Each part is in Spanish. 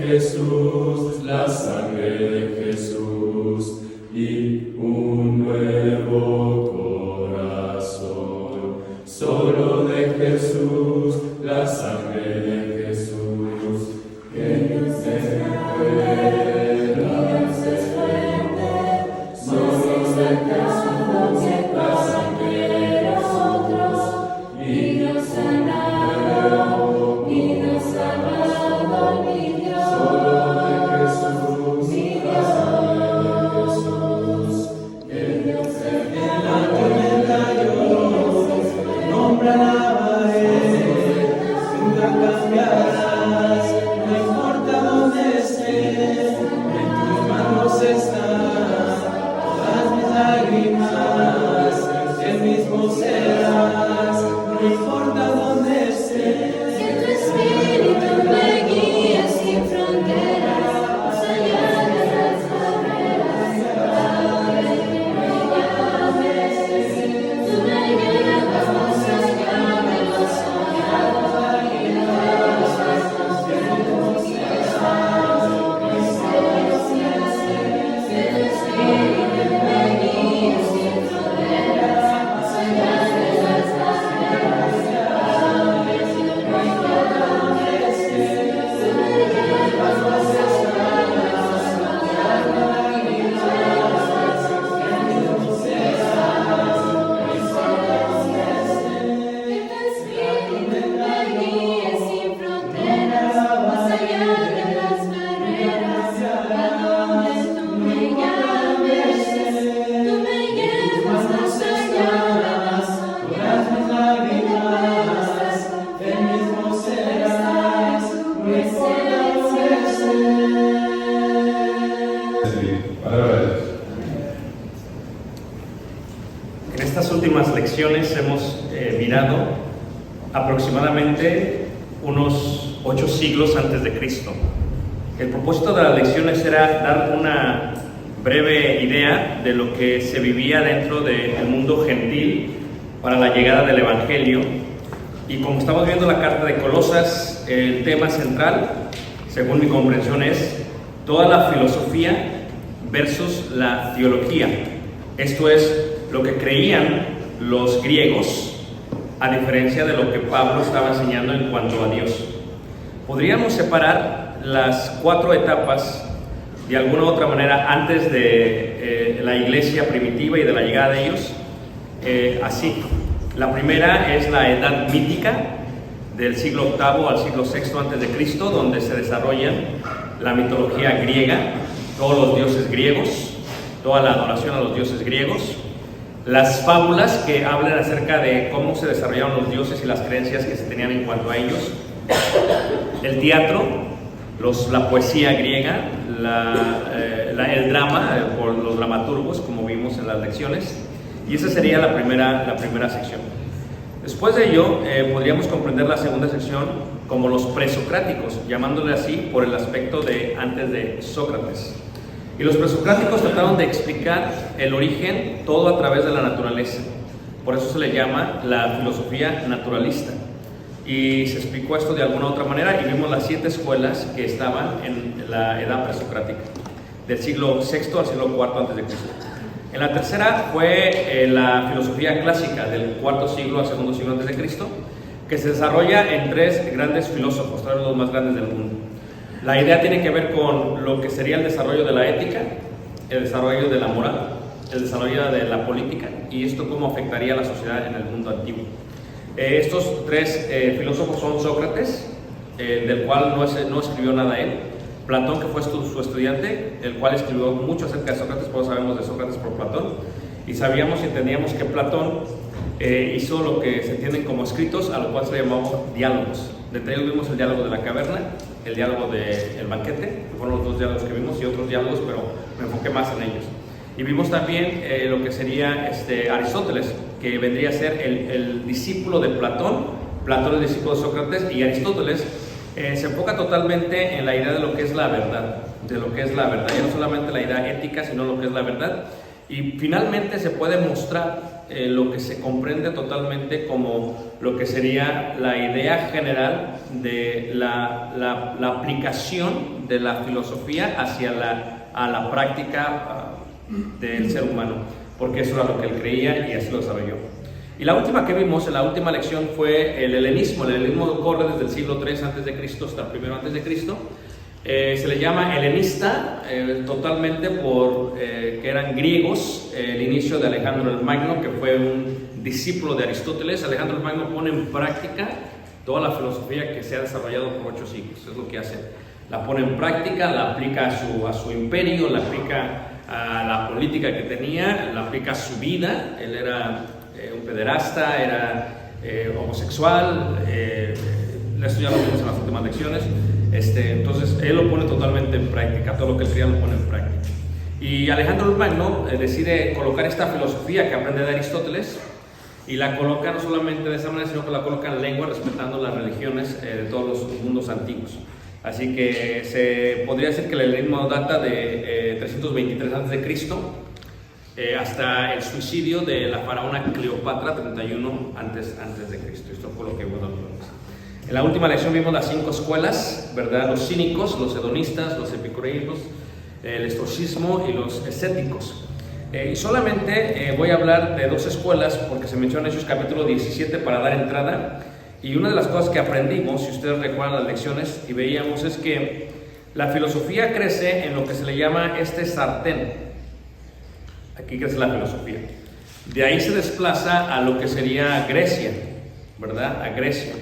Jesús, la sangre de Jesús y un nuevo corazón. Solo de Jesús, la sangre de Jesús, que nos recuerda ser fuerte. Solo de Jesús, la sangre de nosotros y nos sanado, y nos amado, mi Dios. Solo de Jesús, mi Dios, el Dios En la tormenta yo nombra nunca cambiarás, no importa dónde esté, en tus manos están todas mis lágrimas, el mismo serás, no importa dónde esté. Que tu espíritu me guíe sin fronteras, más allá de las barreras, ahora que me llames, tú me llevas más allá de lo soñado, y de los pasos que hemos llevado, mis gracias. Que tu espíritu me guíe sin fronteras, más allá de las barreras, ahora que me llames, tú me llevas más allá de lo soñado, y de los pasos que hemos llevado, mis gracias. Que tu espíritu me guíe sin fronteras, más allá de las barreras, a donde tú me llames, tú me llevas más allá de las Todas mis lágrimas, el mismo serás, no importa dónde estés. Palabra de Dios. En estas últimas lecciones hemos mirado aproximadamente unos 8 siglos antes de Cristo. El propósito de las lecciones era dar una breve idea de lo que se vivía dentro del mundo gentil para la llegada del Evangelio. Y como estamos viendo la carta de Colosas, el tema central, según mi comprensión, es toda la filosofía versus la teología. Esto es lo que creían los griegos, a diferencia de lo que Pablo estaba enseñando en cuanto a Dios. Podríamos separar las 4 etapas de alguna u otra manera antes de la iglesia primitiva y de la llegada de ellos, así. La primera es la edad mítica, del siglo VIII al siglo VI antes de Cristo, donde se desarrolla la mitología griega, todos los dioses griegos, toda la adoración a los dioses griegos, las fábulas que hablan acerca de cómo se desarrollaron los dioses y las creencias que se tenían en cuanto a ellos, el teatro, la poesía griega, el drama por los dramaturgos, como vimos en las lecciones, y esa sería la primera sección. Después de ello, podríamos comprender la segunda sección como los presocráticos, llamándole así por el aspecto de antes de Sócrates. Y los presocráticos trataron de explicar el origen todo a través de la naturaleza. Por eso se le llama la filosofía naturalista. Y se explicó esto de alguna u otra manera y vimos las 7 escuelas que estaban en la edad presocrática, del siglo VI al siglo IV antes de Cristo. En la tercera fue la filosofía clásica del IV siglo al II siglo antes de Cristo, que se desarrolla en 3 grandes filósofos, 3 de los más grandes del mundo. La idea tiene que ver con lo que sería el desarrollo de la ética, el desarrollo de la moral, el desarrollo de la política y esto cómo afectaría a la sociedad en el mundo antiguo. Estos 3 filósofos son Sócrates, del cual no escribió nada él, Platón, que fue su estudiante, el cual escribió mucho acerca de Sócrates, por eso sabemos de Sócrates por Platón, y sabíamos y entendíamos que Platón hizo lo que se entienden como escritos, a lo cual se le llamó diálogos. De entre ellos vimos el diálogo de la caverna, el diálogo del banquete, que fueron los 2 diálogos que vimos, y otros diálogos, pero me enfoqué más en ellos. Y vimos también lo que sería Aristóteles, que vendría a ser el discípulo de Platón. Platón es discípulo de Sócrates, y Aristóteles se enfoca totalmente en la idea de lo que es la verdad, ya no solamente la idea ética, sino lo que es la verdad. Y finalmente se puede mostrar lo que se comprende totalmente como lo que sería la idea general de la aplicación de la filosofía hacia la práctica del ser humano, porque eso era lo que él creía y así lo sabía yo. Y la última que vimos, la última lección, fue el helenismo. El helenismo corre desde el siglo III a.C. hasta el I a.C. Se le llama helenista totalmente por que eran griegos. El inicio de Alejandro el Magno, que fue un discípulo de Aristóteles. Alejandro el Magno pone en práctica toda la filosofía que se ha desarrollado por 8 siglos. Es lo que hace. La pone en práctica, la aplica a su imperio, la aplica a la política que tenía, la aplica a su vida. Él era un pederasta, era homosexual, esto ya lo vimos en las últimas lecciones. Entonces él lo pone totalmente en práctica, todo lo que él quería lo pone en práctica. Y Alejandro el Magno decide colocar esta filosofía que aprende de Aristóteles y la coloca no solamente de esa manera, sino que la coloca en lengua, respetando las religiones de todos los mundos antiguos. Así que se podría decir que el helenismo data de 323 a.C. Hasta el suicidio de la faraona Cleopatra, 31 antes de Cristo. Esto fue lo que vimos. En la última lección vimos las 5 escuelas, ¿verdad? Los cínicos, los hedonistas, los epicureos, el estoicismo y los escépticos. Y solamente voy a hablar de 2 escuelas porque se menciona en Hechos capítulo 17 para dar entrada. Y una de las cosas que aprendimos, si ustedes recuerdan las lecciones y veíamos, es que la filosofía crece en lo que se le llama sartén. Aquí crece la filosofía. De ahí se desplaza a lo que sería Grecia, ¿verdad? A Grecia.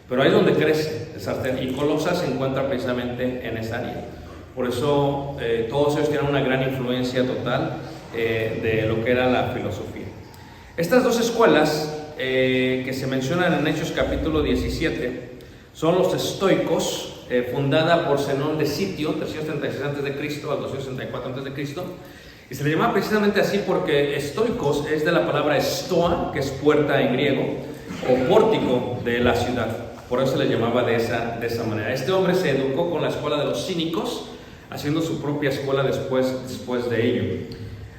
Pero ahí es donde crece el sartén. Y Colosas se encuentra precisamente en esa área. Por eso todos ellos tienen una gran influencia total de lo que era la filosofía. Estas 2 escuelas que se mencionan en Hechos capítulo 17 son los estoicos, fundada por Zenón de Sitio, 336 a.C. al 264 a.C. Y se le llama precisamente así porque estoicos es de la palabra stoa, que es puerta en griego, o pórtico de la ciudad. Por eso se le llamaba de esa manera. Este hombre se educó con la escuela de los cínicos, haciendo su propia escuela después de ello.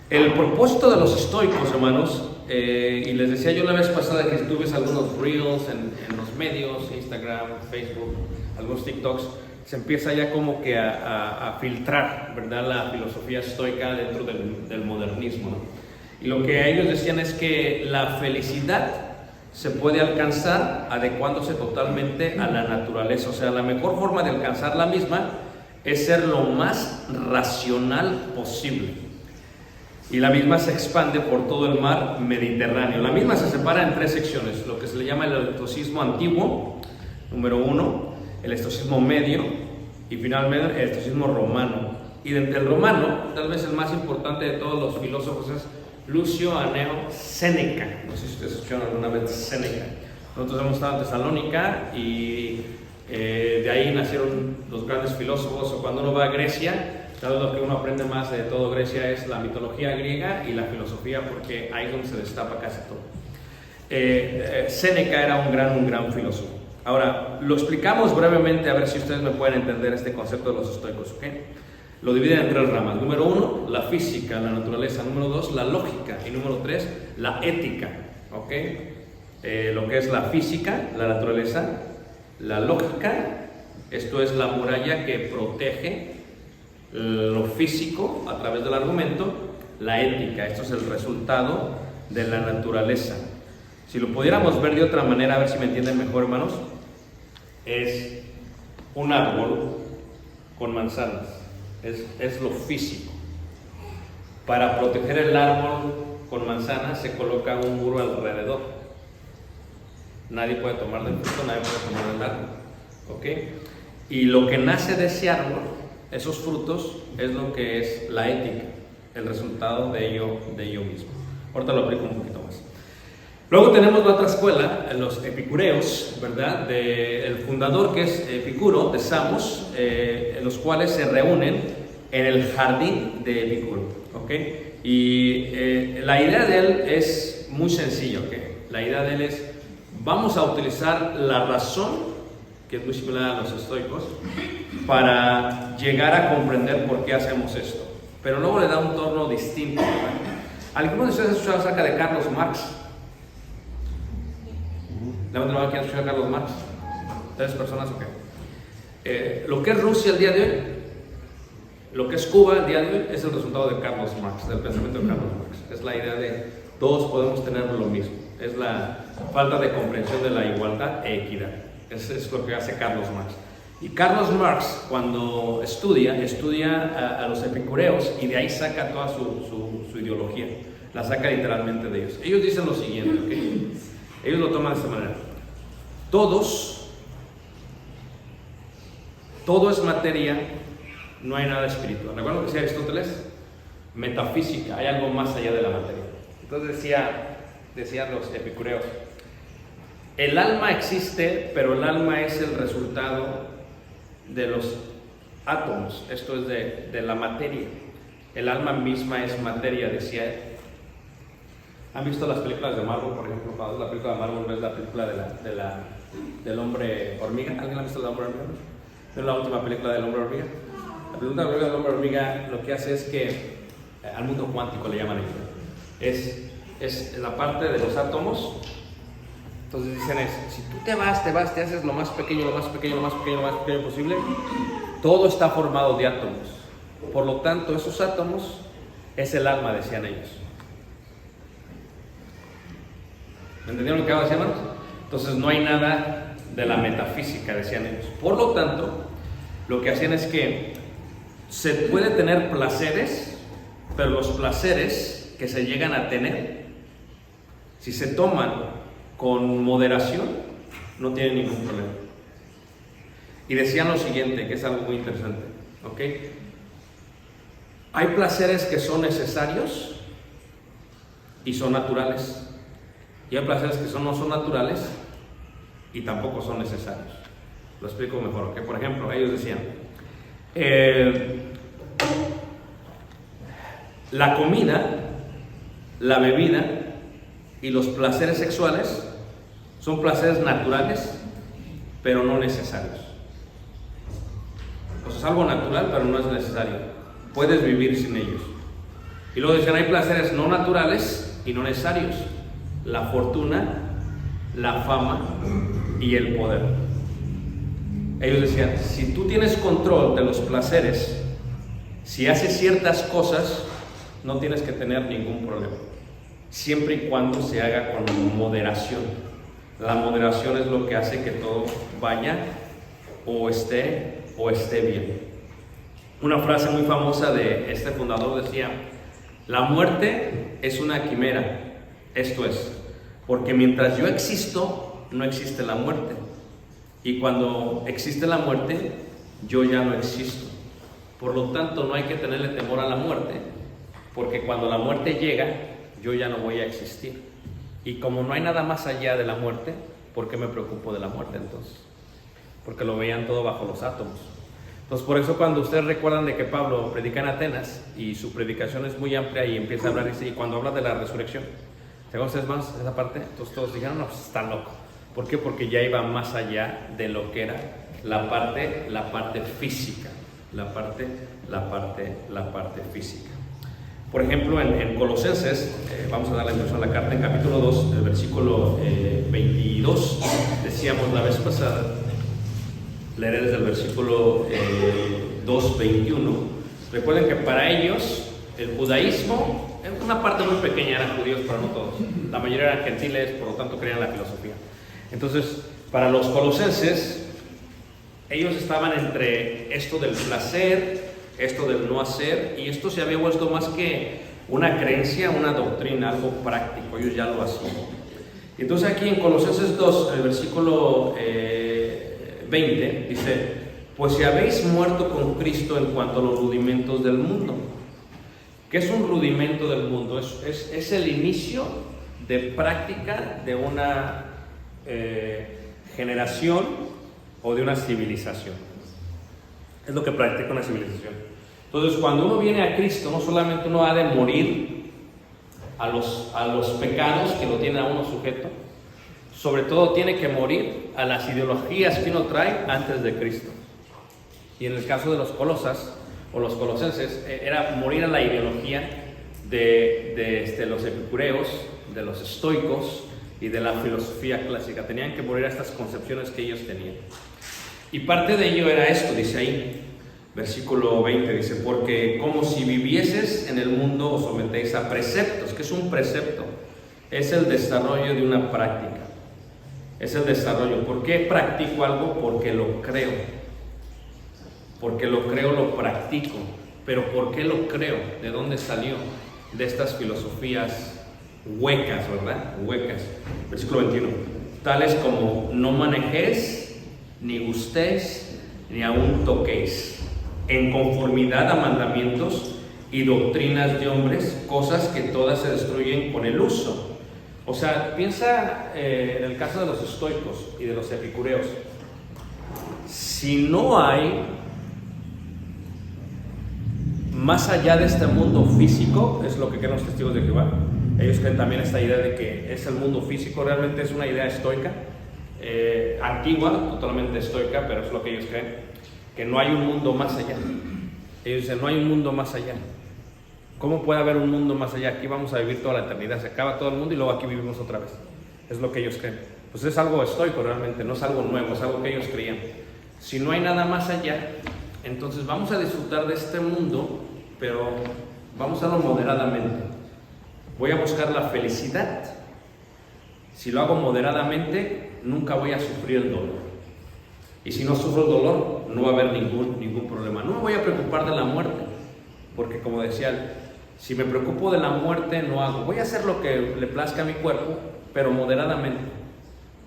El propósito de los estoicos, hermanos, y les decía yo la vez pasada que tú ves algunos reels en los medios, Instagram, Facebook, algunos TikToks, se empieza ya como que a filtrar, ¿verdad?, la filosofía estoica dentro del modernismo, ¿no? Y lo que ellos decían es que la felicidad se puede alcanzar adecuándose totalmente a la naturaleza. O sea, la mejor forma de alcanzar la misma es ser lo más racional posible. Y la misma se expande por todo el mar Mediterráneo. La misma se separa en 3 secciones, lo que se le llama el estoicismo antiguo, número 1, el estoicismo medio y finalmente el estoicismo romano. Y del romano, tal vez el más importante de todos los filósofos es Lucio Anneo Séneca. No sé si ustedes escucharon alguna vez de Séneca. Nosotros hemos estado en Tesalónica y de ahí nacieron los grandes filósofos. O cuando uno va a Grecia, tal vez lo que uno aprende más de todo Grecia es la mitología griega y la filosofía, porque ahí es donde se destapa casi todo. Séneca era un gran filósofo. Ahora, lo explicamos brevemente a ver si ustedes me pueden entender este concepto de los estoicos, ¿ok? Lo dividen en 3 ramas. Número 1, la física, la naturaleza. Número 2, la lógica. Y número 3, la ética, ¿ok? Lo que es la física, la naturaleza, la lógica, esto es la muralla que protege lo físico a través del argumento. La ética, esto es el resultado de la naturaleza. Si lo pudiéramos ver de otra manera, a ver si me entienden mejor, hermanos, es un árbol con manzanas, es lo físico. Para proteger el árbol con manzanas se coloca un muro alrededor. Nadie puede tomar del fruto, nadie puede tomar del árbol, ¿ok? Y lo que nace de ese árbol, esos frutos, es lo que es la ética, el resultado de ello mismo. Ahorita lo aplico un poquito más. Luego tenemos la otra escuela, los epicureos, ¿verdad? El fundador, que es Epicuro, de Samos, en los cuales se reúnen en el jardín de Epicuro, ¿ok? Y la idea de él es muy sencilla, ¿ok? La idea de él es, vamos a utilizar la razón, que es muy similar a los estoicos, para llegar a comprender por qué hacemos esto. Pero luego le da un tono distinto, ¿verdad? ¿Alguno de ustedes ha escuchado acerca de Carlos Marx? Levanten la mano, ¿quién ha escuchado a Carlos Marx? 3 personas, ok. Lo que es Rusia el día de hoy, lo que es Cuba el día de hoy, es el resultado de Carlos Marx, del pensamiento de Carlos Marx. Es la idea de todos podemos tener lo mismo. Es la falta de comprensión de la igualdad e equidad. Eso es lo que hace Carlos Marx. Y Carlos Marx, cuando estudia a los epicureos y de ahí saca toda su ideología. La saca literalmente de ellos. Ellos dicen lo siguiente, ¿okay? Ellos lo toman de esta manera. Todo es materia, no hay nada espiritual. ¿Recuerdan lo que decía Aristóteles? Metafísica, hay algo más allá de la materia. Entonces decían los epicureos, el alma existe, pero el alma es el resultado de los átomos, esto es de la materia. El alma misma es materia, decía él. ¿Han visto las películas de Marvel, por ejemplo? Cuando ves la película de Marvel, ves la película del hombre hormiga. ¿Alguien ha visto el hombre hormiga? ¿No es la última película del hombre hormiga? La película del hombre hormiga lo que hace es que al mundo cuántico le llaman ellos. Es la parte de los átomos. Entonces dicen si tú te haces lo más pequeño posible, todo está formado de átomos. Por lo tanto, esos átomos es el alma, decían ellos. ¿Entendieron lo que decían? Entonces no hay nada de la metafísica, decían ellos. Por lo tanto, lo que hacían es que se puede tener placeres, pero los placeres que se llegan a tener, si se toman con moderación, no tienen ningún problema. Y decían lo siguiente, que es algo muy interesante, ¿ok? Hay placeres que son necesarios y son naturales. Y hay placeres que no son naturales y tampoco son necesarios. Lo explico mejor, ¿ok? Por ejemplo, ellos decían, la comida, la bebida y los placeres sexuales son placeres naturales, pero no necesarios. Pues es algo natural, pero no es necesario. Puedes vivir sin ellos. Y luego decían, hay placeres no naturales y no necesarios. La fortuna, la fama y el poder. Ellos decían, si tú tienes control de los placeres, si haces ciertas cosas, no tienes que tener ningún problema, siempre y cuando se haga con moderación. La moderación es lo que hace que todo vaya o esté bien. Una frase muy famosa de este fundador decía, la muerte es una quimera. Esto es, porque mientras yo existo, no existe la muerte. Y cuando existe la muerte, yo ya no existo. Por lo tanto, no hay que tenerle temor a la muerte, porque cuando la muerte llega, yo ya no voy a existir. Y como no hay nada más allá de la muerte, ¿por qué me preocupo de la muerte entonces? Porque lo veían todo bajo los átomos. Entonces, por eso cuando ustedes recuerdan de que Pablo predica en Atenas, y su predicación es muy amplia y empieza a hablar, y cuando habla de la resurrección, ¿se acuerdan ustedes más esa parte? Entonces todos dijeron, no, pues está loco. ¿Por qué? Porque ya iba más allá de lo que era la parte física. La parte física. Por ejemplo, en Colosenses, vamos a dar la introducción a la carta, en capítulo 2, el versículo 22, decíamos la vez pasada, leeré desde el versículo 2:21. Recuerden que para ellos, el judaísmo, una parte muy pequeña eran judíos, pero no todos. La mayoría eran gentiles, por lo tanto creían en la filosofía. Entonces, para los colosenses, ellos estaban entre esto del placer, esto del no hacer, y esto se había vuelto más que una creencia, una doctrina, algo práctico. Ellos ya lo hacían. Entonces aquí en Colosenses 2, el versículo 20, dice, pues si habéis muerto con Cristo en cuanto a los rudimentos del mundo. ¿Qué es un rudimento del mundo? Es el inicio de práctica de una generación o de una civilización. Es lo que practica una civilización. Entonces, cuando uno viene a Cristo, no solamente uno ha de morir a los pecados que lo tienen a uno sujeto, sobre todo tiene que morir a las ideologías que uno trae antes de Cristo. Y en el caso de los colosas o los colosenses, era morir a la ideología de los epicureos, de los estoicos y de la filosofía clásica. Tenían que morir a estas concepciones que ellos tenían. Y parte de ello era esto, dice ahí, versículo 20, dice, porque como si vivieses en el mundo os sometéis a preceptos. ¿Qué es un precepto? Es el desarrollo de una práctica. Es el desarrollo. ¿Por qué practico algo? Porque lo creo. Porque lo creo, lo practico. Pero ¿por qué lo creo? ¿De dónde salió? De estas filosofías huecas, ¿verdad? Huecas. Versículo 21. Tales como no manejéis, ni gustéis, ni aun toquéis, en conformidad a mandamientos y doctrinas de hombres, cosas que todas se destruyen con el uso. O sea, piensa en el caso de los estoicos y de los epicureos. Si no hay más allá de este mundo físico, es lo que creen los testigos de Jehová. Ellos creen también esta idea de que es el mundo físico, realmente es una idea estoica, antigua, totalmente estoica, pero es lo que ellos creen, que no hay un mundo más allá. Ellos dicen, no hay un mundo más allá. ¿Cómo puede haber un mundo más allá? Aquí vamos a vivir toda la eternidad, se acaba todo el mundo y luego aquí vivimos otra vez. Es lo que ellos creen. Pues es algo estoico realmente, no es algo nuevo, es algo que ellos creían. Si no hay nada más allá, entonces vamos a disfrutar de este mundo, pero vamos a hacerlo moderadamente. Voy a buscar la felicidad. Si lo hago moderadamente, nunca voy a sufrir el dolor. Y si no sufro el dolor, no va a haber ningún problema. No me voy a preocupar de la muerte, porque como decía, si me preocupo de la muerte, no hago. Voy a hacer lo que le plazca a mi cuerpo, pero moderadamente.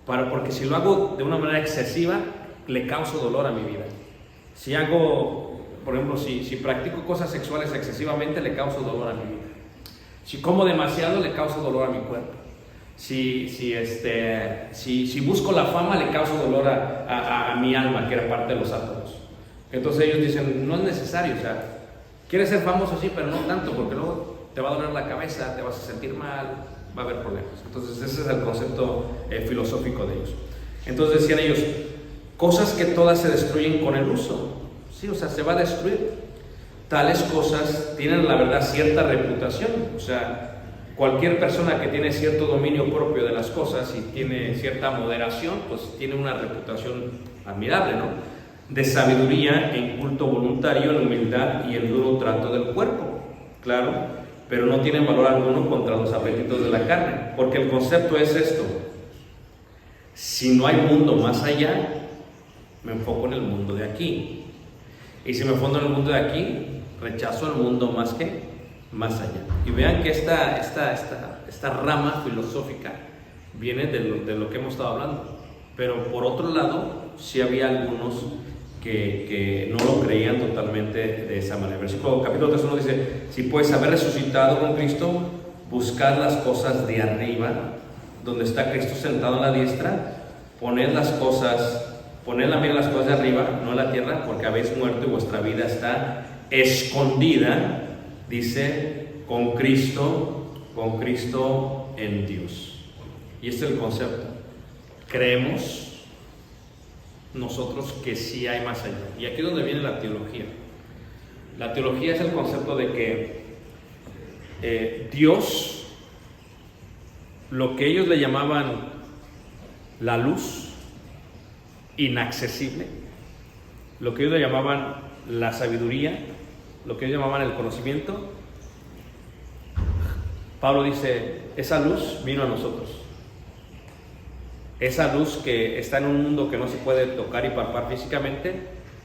Porque si lo hago de una manera excesiva, le causo dolor a mi vida. Si hago, por ejemplo, si practico cosas sexuales excesivamente, le causo dolor a mi vida. Si como demasiado, le causo dolor a mi cuerpo. Si busco la fama, le causo dolor a mi alma, que era parte de los átomos. Entonces ellos dicen, no es necesario, o sea, quieres ser famoso, sí, pero no tanto, porque luego te va a doler la cabeza, te vas a sentir mal, va a haber problemas. Entonces ese es el concepto filosófico de ellos. Entonces decían ellos, cosas que todas se destruyen con el uso. Sí, o sea, se va a destruir. Tales cosas tienen, la verdad, cierta reputación. O sea, cualquier persona que tiene cierto dominio propio de las cosas y tiene cierta moderación, pues tiene una reputación admirable, ¿no? De sabiduría en culto voluntario, en humildad y en duro trato del cuerpo. Claro, pero no tienen valor alguno contra los apetitos de la carne. Porque el concepto es esto. Si no hay mundo más allá, me enfoco en el mundo de aquí. Y si me enfoco en el mundo de aquí, rechazo el mundo más allá. Y vean que esta rama filosófica viene de lo que hemos estado hablando. Pero por otro lado, sí había algunos que no lo creían totalmente de esa manera. Versículo capítulo 3:1 dice, si pues haber resucitado con Cristo, buscad las cosas de arriba, donde está Cristo sentado en la diestra, poned la mira en las cosas de arriba, no en la tierra, porque habéis muerto y vuestra vida está escondida, dice, con Cristo en Dios. Y este es el concepto. Creemos nosotros que sí hay más allá. Y aquí es donde viene la teología. La teología es el concepto de que Dios, lo que ellos le llamaban la luz inaccesible, lo que ellos le llamaban la sabiduría, lo que ellos llamaban el conocimiento, Pablo dice, esa luz vino a nosotros. Esa luz que está en un mundo que no se puede tocar y palpar físicamente,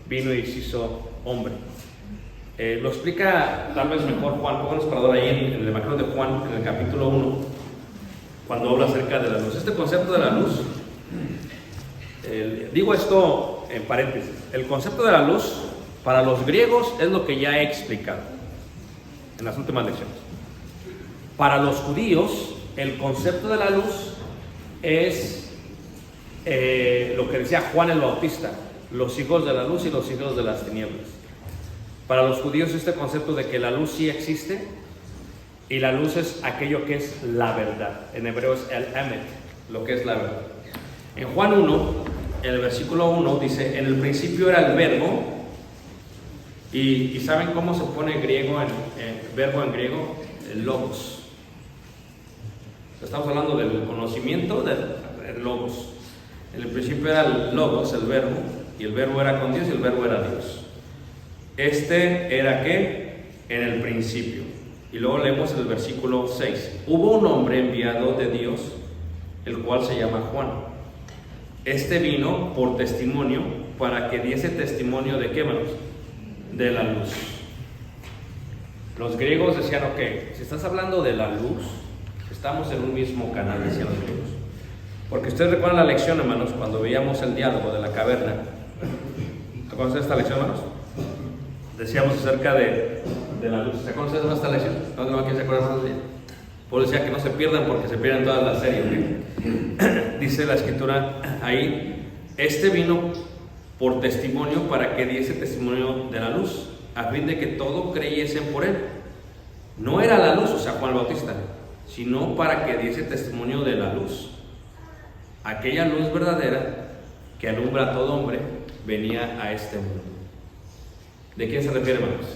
vino y se hizo hombre. Lo explica tal vez mejor Juan. Pónganos para ahí en el Evangelio de Juan, en el capítulo 1, cuando habla acerca de la luz. Este concepto de la luz, digo esto en paréntesis, el concepto de la luz para los griegos es lo que ya he explicado en las últimas lecciones. Para los judíos, el concepto de la luz es lo que decía Juan el Bautista, los hijos de la luz y los hijos de las tinieblas. Para los judíos este concepto de que la luz sí existe y la luz es aquello que es la verdad. En hebreo es el emet, lo que es la verdad. En Juan 1, en el versículo 1 dice, en el principio era el verbo, y ¿saben cómo se pone griego verbo en griego? el logos. Estamos hablando del conocimiento del logos. En el principio era el logos, el verbo, y el verbo era con Dios y el verbo era Dios. Este era ¿qué? En el principio. Y luego leemos el versículo 6. Hubo un hombre enviado de Dios, el cual se llama Juan. Este vino por testimonio, para que diese testimonio de qué, hermanos? De la luz. Los griegos decían, ok, si estás hablando de la luz, estamos en un mismo canal, decían los griegos. Porque ustedes recuerdan la lección, hermanos, cuando veíamos el diálogo de la caverna. ¿Recuerdan esta lección, hermanos? Decíamos acerca de la luz. ¿Se acuerdan de esta lección? ¿Quién se acuerda más de ella? Por eso decía que no se pierdan porque se pierden todas las series. ¿Okay? Dice la escritura ahí, este vino por testimonio para que diese testimonio de la luz, a fin de que todos creyesen por él. No era la luz, o sea, Juan el Bautista, sino para que diese testimonio de la luz. Aquella luz verdadera que alumbra a todo hombre venía a este mundo. ¿De quién se refiere, hermanos?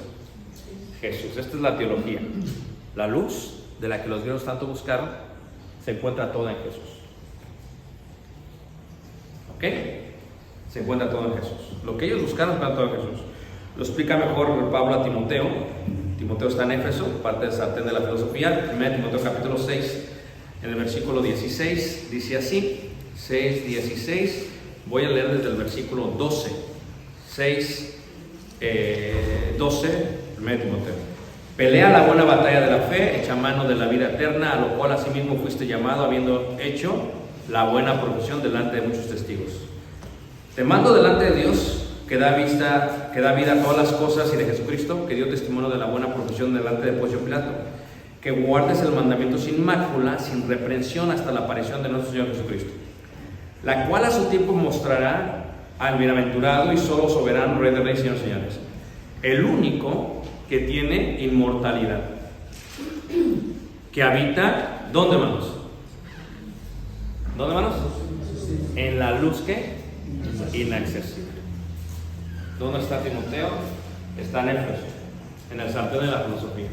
Jesús. Esta es la teología. La luz de la que los griegos tanto buscaron se encuentra toda en Jesús. ¿Ok? Se encuentra todo en Jesús. Lo que ellos buscaron se encuentra todo en Jesús. Lo explica mejor Pablo a Timoteo. Timoteo está en Éfeso, parte del sartén de la filosofía. 1 Timoteo capítulo 6, en el versículo 16, dice así, 6, 16. Voy a leer desde el versículo 12. 6, 12, 1 Timoteo. Pelea la buena batalla de la fe, echa mano de la vida eterna, a lo cual asimismo fuiste llamado, habiendo hecho la buena profesión delante de muchos testigos. Te mando delante de Dios, que da vida a todas las cosas, y de Jesucristo, que dio testimonio de la buena profesión delante de Poncio Pilato, que guardes el mandamiento sin mácula, sin reprensión, hasta la aparición de nuestro Señor Jesucristo, la cual a su tiempo mostrará al bienaventurado y solo soberano Rey de Reyes y Señor de Señores, el único que tiene inmortalidad, que habita, ¿dónde, hermanos? ¿Dónde, hermanos? En la luz que inaccesible. ¿Dónde está Timoteo? Está en Éfeso, en el sartén de la filosofía.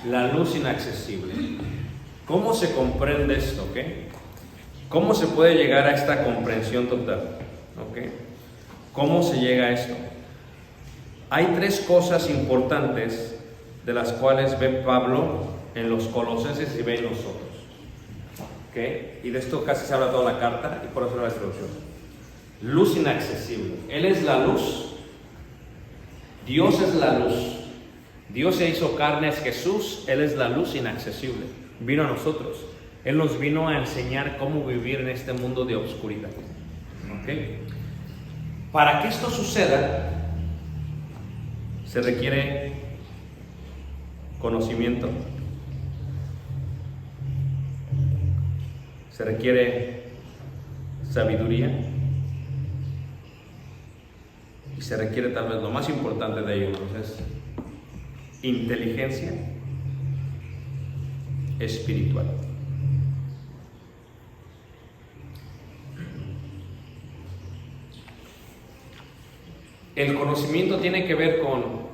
La luz inaccesible. ¿Cómo se comprende esto? ¿Okay? ¿Cómo se puede llegar a esta comprensión total? ¿Okay? ¿Cómo se llega a esto? Hay tres cosas importantes de las cuales ve Pablo en los colosenses y ve en nosotros. ¿Okay? Y de esto casi se habla toda la carta y por eso la introducción. Luz inaccesible. Él es la luz. Dios es la luz. Dios se hizo carne, es Jesús. Él es la luz inaccesible. Vino a nosotros. Él nos vino a enseñar cómo vivir en este mundo de oscuridad. ¿Okay? Para que esto suceda, se requiere conocimiento, se requiere sabiduría y se requiere, tal vez lo más importante de ello, es inteligencia espiritual. El conocimiento tiene que ver con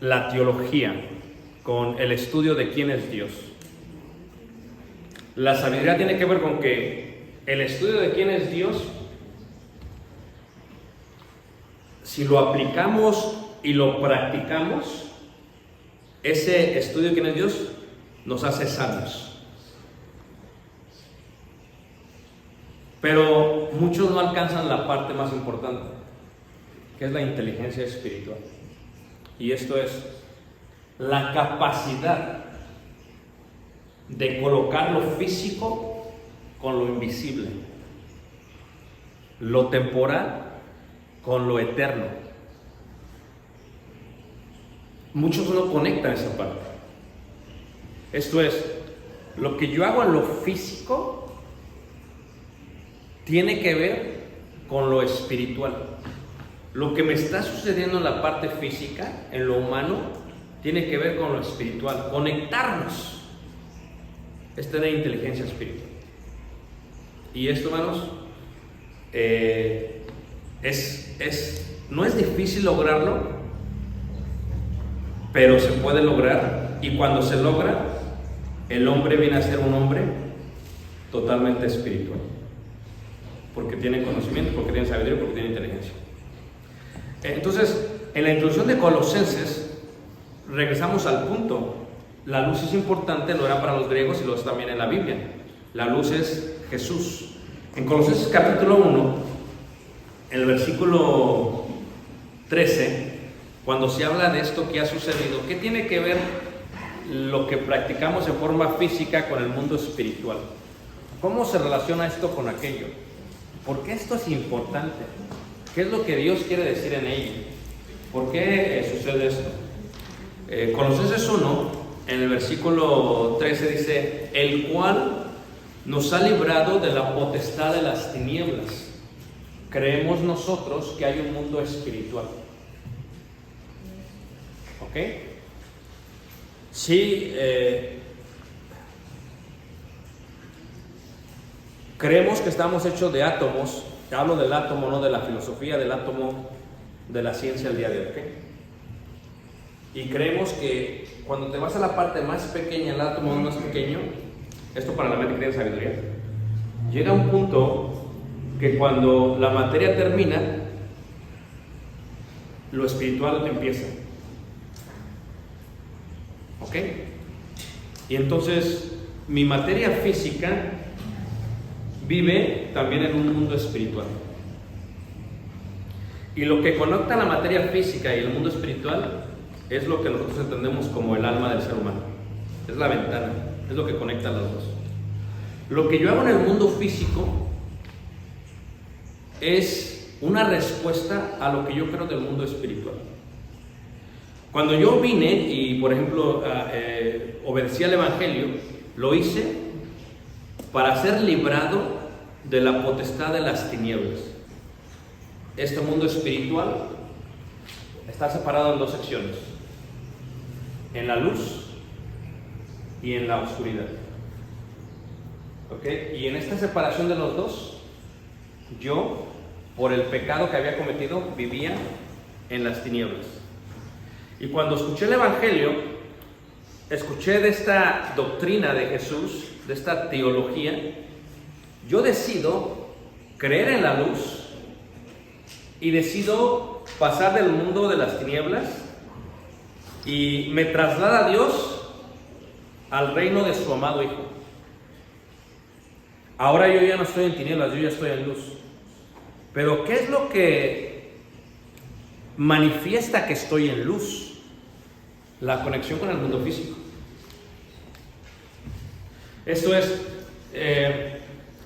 la teología, con el estudio de quién es Dios. La sabiduría tiene que ver con que el estudio de quién es Dios, si lo aplicamos y lo practicamos, ese estudio de quién es Dios nos hace sabios. Pero muchos no alcanzan la parte más importante, que es la inteligencia espiritual. Y esto es la capacidad de colocar lo físico con lo invisible, lo temporal con lo eterno. Muchos no conectan esa parte. Esto es, lo que yo hago en lo físico tiene que ver con lo espiritual. Lo que me está sucediendo en la parte física, en lo humano, tiene que ver con lo espiritual. Conectarnos es tener inteligencia espiritual. Y esto, hermanos, no es difícil lograrlo, pero se puede lograr y cuando se logra, el hombre viene a ser un hombre totalmente espiritual. Porque tiene conocimiento, porque tiene sabiduría, porque tiene inteligencia. Entonces, en la introducción de Colosenses, regresamos al punto. La luz es importante, lo era para los griegos y lo es también en la Biblia. La luz es Jesús. En Colosenses capítulo 1, en el versículo 13, cuando se habla de esto que ha sucedido, ¿qué tiene que ver lo que practicamos en forma física con el mundo espiritual? ¿Cómo se relaciona esto con aquello? ¿Por qué esto es importante? ¿Qué es lo que Dios quiere decir en ello? ¿Por qué sucede esto? Colosenses 1, en el versículo 13 dice: el cual nos ha librado de la potestad de las tinieblas. Creemos nosotros que hay un mundo espiritual. ¿Ok? Sí, creemos que estamos hechos de átomos. Hablo del átomo, no de la filosofía, del átomo de la ciencia el día de hoy. ¿Ok? Y creemos que cuando te vas a la parte más pequeña, el átomo más pequeño, esto para la mente que tiene sabiduría, llega un punto que cuando la materia termina, lo espiritual empieza. ¿Ok? Y entonces mi materia física vive también en un mundo espiritual. Y lo que conecta la materia física y el mundo espiritual es lo que nosotros entendemos como el alma del ser humano. Es la ventana, es lo que conecta a los dos. Lo que yo hago en el mundo físico es una respuesta a lo que yo creo del mundo espiritual. Cuando yo vine y, por ejemplo, obedecí al Evangelio, lo hice para ser librado de la potestad de las tinieblas. Este mundo espiritual está separado en dos secciones: en la luz y en la oscuridad. ¿Ok? Y en esta separación de los dos, yo, por el pecado que había cometido, vivía en las tinieblas. Y cuando escuché el Evangelio, escuché de esta doctrina de Jesús, de esta teología, yo decido creer en la luz y decido pasar del mundo de las tinieblas y me traslada a Dios al reino de su amado Hijo. Ahora yo ya no estoy en tinieblas, yo ya estoy en luz. Pero ¿qué es lo que manifiesta que estoy en luz? La conexión con el mundo físico. Esto es,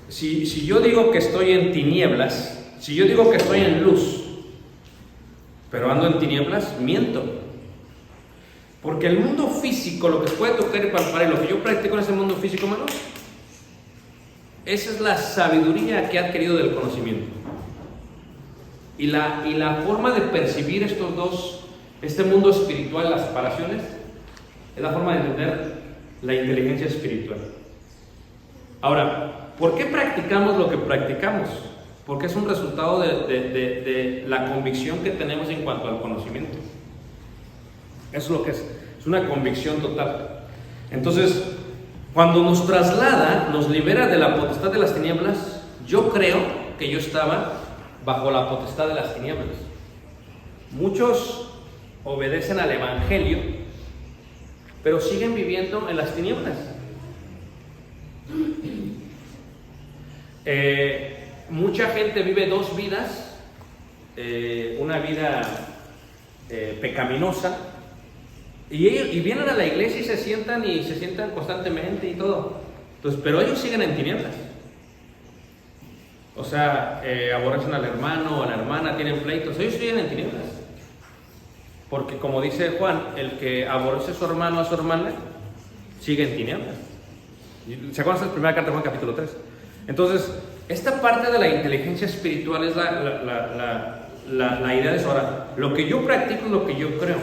si yo digo que estoy en tinieblas, si yo digo que estoy en luz, pero ando en tinieblas, miento. Porque el mundo físico, lo que puede tocar y palpar, y lo que yo practico en ese mundo físico, hermanos, esa es la sabiduría que he adquirido del conocimiento. Y la forma de percibir estos dos, este mundo espiritual, las separaciones, es la forma de entender la inteligencia espiritual. Ahora, ¿por qué practicamos lo que practicamos? Porque es un resultado de la convicción que tenemos en cuanto al conocimiento. Eso es lo que es una convicción total. Entonces, cuando nos traslada, nos libera de la potestad de las tinieblas, yo creo que yo estaba bajo la potestad de las tinieblas. Muchos obedecen al Evangelio, pero siguen viviendo en las tinieblas. Mucha gente vive dos vidas, una vida pecaminosa, y vienen a la iglesia y se sientan constantemente y todo. Entonces, pero ellos siguen en tinieblas. O sea, aborrecen al hermano o a la hermana, tienen pleitos, ellos siguen en tinieblas. Porque como dice Juan, el que aborrece a su hermano o a su hermana, sigue en tinieblas. ¿Se acuerdan de la primera carta de Juan capítulo 3? Entonces, esta parte de la inteligencia espiritual es la idea de eso. Ahora, lo que yo practico es lo que yo creo.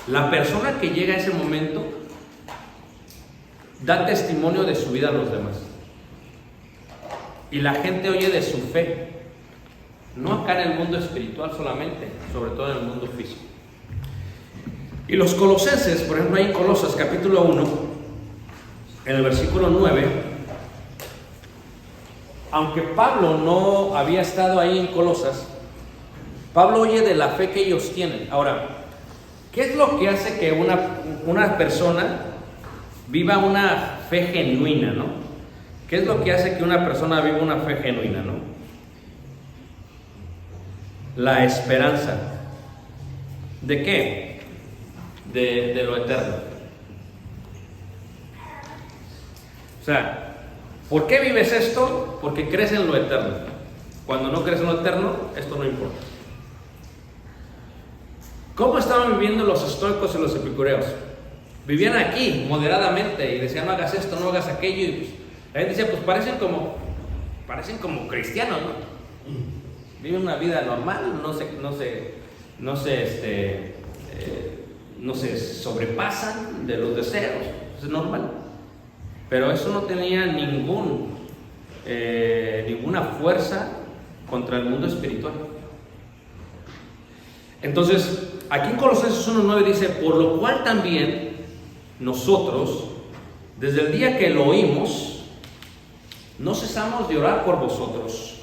La persona que llega a ese momento da testimonio de su vida a los demás. Y la gente oye de su fe. No acá en el mundo espiritual solamente, sobre todo en el mundo físico. Y los colosenses, por ejemplo, ahí en Colosas capítulo 1, en el versículo 9, aunque Pablo no había estado ahí en Colosas, Pablo oye de la fe que ellos tienen. Ahora, ¿qué es lo que hace que una persona viva una fe genuina, no? ¿Qué es lo que hace que una persona viva una fe genuina, no? La esperanza. ¿De qué? De lo eterno. O sea, ¿por qué vives esto? Porque crees en lo eterno. Cuando no crees en lo eterno, esto no importa. ¿Cómo estaban viviendo los estoicos y los epicureos? Vivían aquí moderadamente y decían: no hagas esto, no hagas aquello. Y pues, la gente decía: pues parecen como cristianos, ¿no? Viven una vida normal, no se sobrepasan de los deseos, es normal. Pero eso no tenía ninguna fuerza contra el mundo espiritual. Entonces, aquí en Colosenses 1:9 dice: por lo cual también nosotros, desde el día que lo oímos, no cesamos de orar por vosotros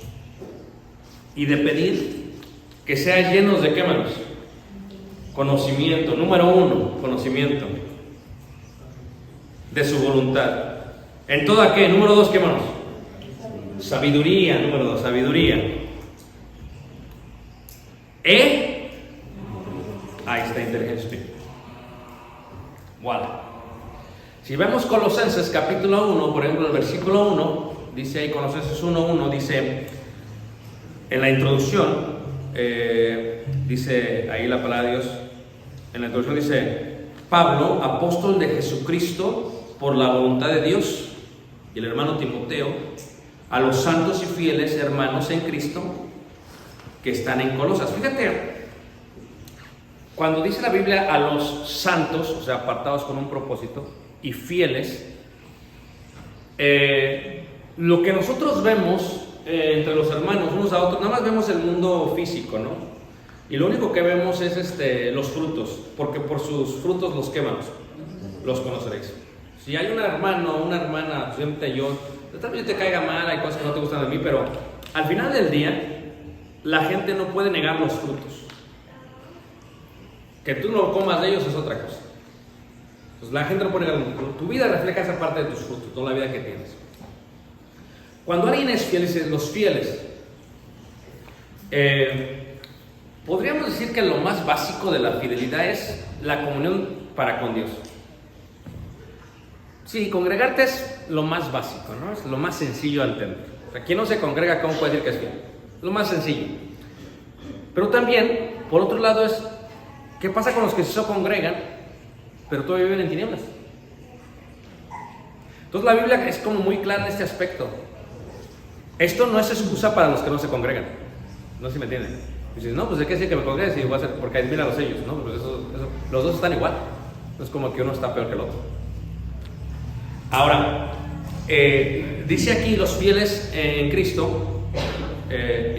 y de pedir que seáis llenos de, ¿qué, hermanos? Conocimiento. Número 1, conocimiento de su voluntad. ¿En toda qué? Número 2, ¿qué, hermanos? Sabiduría. Número 2, sabiduría. Ahí está, inteligencia espiritual. Wow. Si vemos Colosenses capítulo 1, por ejemplo, el versículo 1, dice ahí, Colosenses 1:1, dice en la introducción, dice ahí la palabra de Dios, en la introducción dice: Pablo, apóstol de Jesucristo por la voluntad de Dios, y el hermano Timoteo, a los santos y fieles hermanos en Cristo que están en Colosas. Fíjate, cuando dice la Biblia a los santos, o sea, apartados con un propósito, y fieles, lo que nosotros vemos entre los hermanos unos a otros, nada más vemos el mundo físico, ¿no? Y lo único que vemos es los frutos, porque por sus frutos los quemamos, los conoceréis. Si hay un hermano o una hermana, siempre tal vez te caiga mal, hay cosas que no te gustan de mí, pero al final del día, la gente no puede negar los frutos. Que tú no comas de ellos es otra cosa. Pues la gente no puede negar. Tu vida refleja esa parte de tus frutos, no la vida que tienes. Cuando alguien es fiel, dice los fieles. Podríamos decir que lo más básico de la fidelidad es la comunión para con Dios. Sí, congregarte es lo más básico, ¿no? Es lo más sencillo de entender. O sea, quien no se congrega, ¿cómo puede decir que es fiel? Lo más sencillo. Pero también, por otro lado, es ¿qué pasa con los que se congregan, pero todavía viven en tinieblas? Entonces la Biblia es como muy clara en este aspecto. Esto no es excusa para los que no se congregan. No sé si me entienden. Dices: no, pues ¿de qué decir que me congregue si voy a hacer? Porque admira a los sellos, ¿no? Pues eso, los dos están igual. No es como que uno está peor que el otro. Ahora, dice aquí los fieles en Cristo,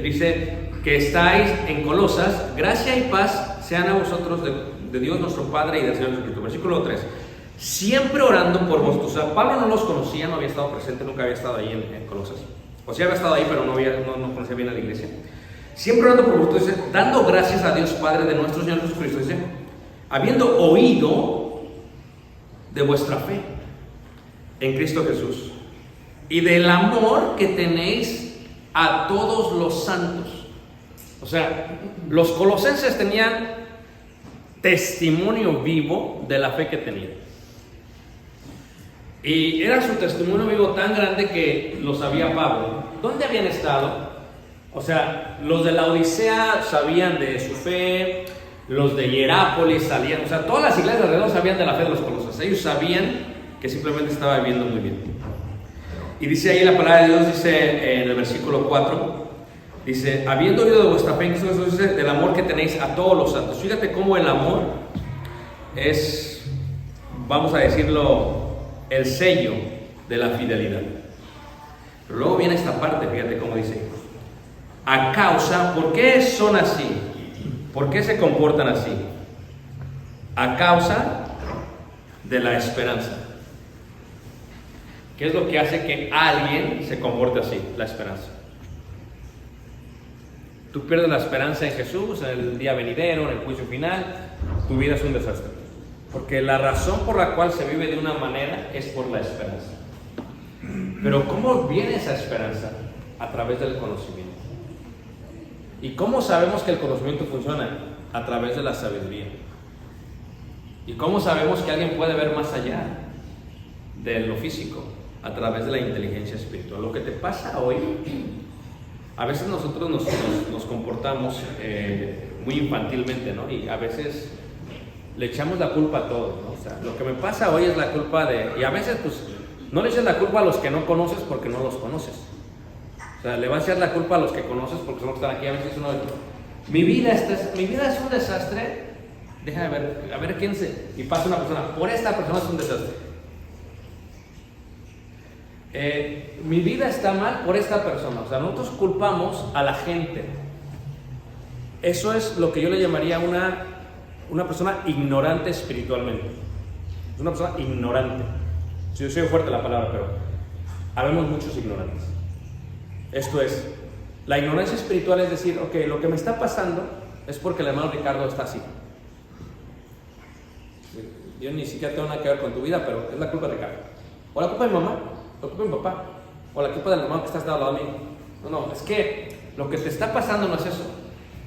dice que estáis en Colosas, gracia y paz sean a vosotros de Dios nuestro Padre y del Señor Jesucristo. Versículo 3, siempre orando por vosotros. O sea, Pablo no los conocía, no había estado presente, nunca había estado ahí en Colosas. O sea, había estado ahí, pero no conocía bien a la iglesia. Siempre orando por vosotros, dice, dando gracias a Dios Padre de nuestro Señor Jesucristo, dice, habiendo oído de vuestra fe en Cristo Jesús y del amor que tenéis a todos los santos. O sea, los colosenses tenían testimonio vivo de la fe que tenían. Y era su testimonio vivo tan grande que lo sabía Pablo. ¿Dónde habían estado? O sea, los de la Odisea sabían de su fe, los de Hierápolis sabían, o sea, todas las iglesias alrededor sabían de la fe de los colosenses. Ellos sabían que simplemente estaba viviendo muy bien. Y dice ahí la palabra de Dios, dice en el versículo 4, dice, habiendo oído de vuestra fe, dice, del amor que tenéis a todos los santos. Fíjate cómo el amor es, vamos a decirlo, el sello de la fidelidad. Pero luego viene esta parte, fíjate cómo dice, a causa, ¿por qué son así? ¿Por qué se comportan así? a causa de la esperanza. ¿Qué es lo que hace que alguien se comporte así? La esperanza. Tú pierdes la esperanza en Jesús, en el día venidero, en el juicio final, tu vida es un desastre. Porque la razón por la cual se vive de una manera es por la esperanza. Pero ¿cómo viene esa esperanza? A través del conocimiento. ¿Y cómo sabemos que el conocimiento funciona? A través de la sabiduría. ¿Y cómo sabemos que alguien puede ver más allá de lo físico? A través de la inteligencia espiritual. Lo que te pasa hoy, a veces nosotros nos comportamos muy infantilmente, ¿no? Y a veces le echamos la culpa a todo, ¿no? O sea, lo que me pasa hoy es la culpa de... Y a veces, pues, no le eches la culpa a los que no conoces porque no los conoces. O sea, le vas a echar la culpa a los que conoces porque son los que están aquí. A veces uno dice, mi vida es un desastre. Déjame ver, a ver quién se... Y pasa una persona, por esta persona es un desastre. Mi vida está mal por esta persona. O sea, nosotros culpamos a la gente. Eso es lo que yo le llamaría una persona ignorante espiritualmente. Es una persona ignorante. Si yo soy fuerte la palabra, pero habemos muchos ignorantes. Esto es, la ignorancia espiritual es decir, ok, lo que me está pasando es porque el hermano Ricardo está así. Yo ni siquiera tengo nada que ver con tu vida, pero es la culpa de Ricardo. O la culpa de mi mamá, o la culpa de mi papá, o la culpa del hermano que está al lado de mí. No, es que lo que te está pasando no es eso.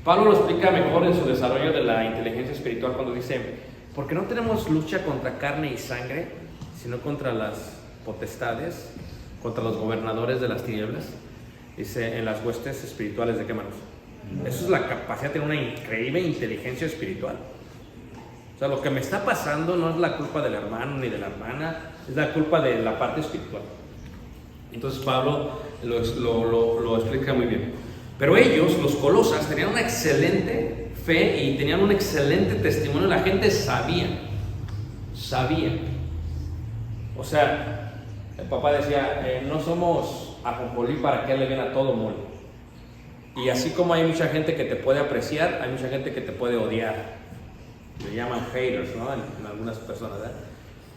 Pablo lo explica mejor en su desarrollo de la inteligencia espiritual cuando dice, porque no tenemos lucha contra carne y sangre, sino contra las potestades, contra los gobernadores de las tinieblas. Dice, en las huestes espirituales de qué manos. Eso es la capacidad de tener una increíble inteligencia espiritual. O sea, lo que me está pasando no es la culpa del hermano ni de la hermana, es la culpa de la parte espiritual. Entonces Pablo lo explica muy bien. Pero ellos, los colosas, tenían una excelente fe y tenían un excelente testimonio. La gente sabía. O sea, el papá decía, no somos ajonjolí para que le den a todo mole. Y así como hay mucha gente que te puede apreciar, hay mucha gente que te puede odiar. Le llaman haters, ¿no? En algunas personas, ¿verdad?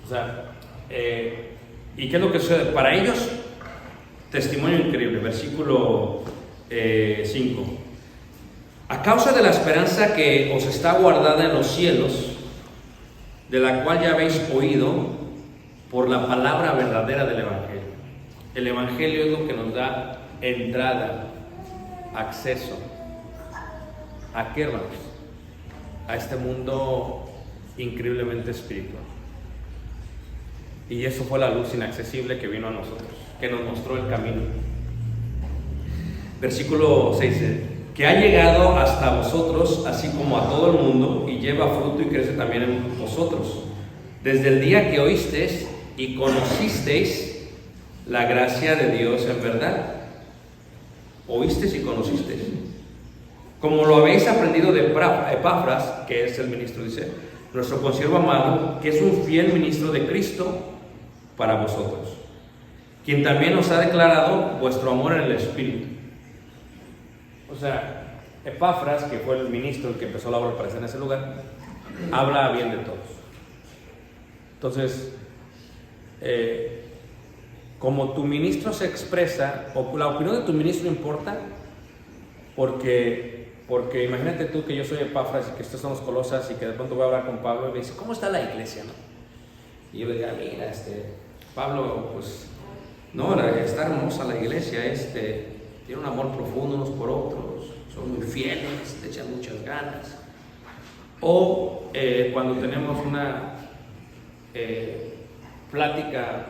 O sea, ¿y qué es lo que sucede? Para ellos, testimonio increíble, versículo 5. A causa de la esperanza que os está guardada en los cielos, de la cual ya habéis oído por la palabra verdadera del Evangelio. El Evangelio es lo que nos da entrada, acceso. ¿A qué, hermanos? A este mundo increíblemente espiritual. Y eso fue la luz inaccesible que vino a nosotros, que nos mostró el camino. Versículo 6 dice, que ha llegado hasta vosotros, así como a todo el mundo, y lleva fruto y crece también en vosotros, desde el día que oísteis y conocisteis la gracia de Dios en verdad. Oísteis y conocisteis. Como lo habéis aprendido de Epafras, que es el ministro, dice, nuestro consiervo amado, que es un fiel ministro de Cristo para vosotros, quien también os ha declarado vuestro amor en el Espíritu. O sea, Epafras, que fue el ministro el que empezó la obra para estar en ese lugar, habla bien de todos. Entonces, como tu ministro se expresa, o la opinión de tu ministro importa, porque imagínate tú que yo soy Epafras y que estos son los Colosas y que de pronto voy a hablar con Pablo y me dice, ¿cómo está la iglesia? ¿No? Y yo le digo, mira, Pablo, pues, no, está hermosa la iglesia, tiene un amor profundo unos por otros, son muy fieles, le echan muchas ganas. O cuando tenemos una plática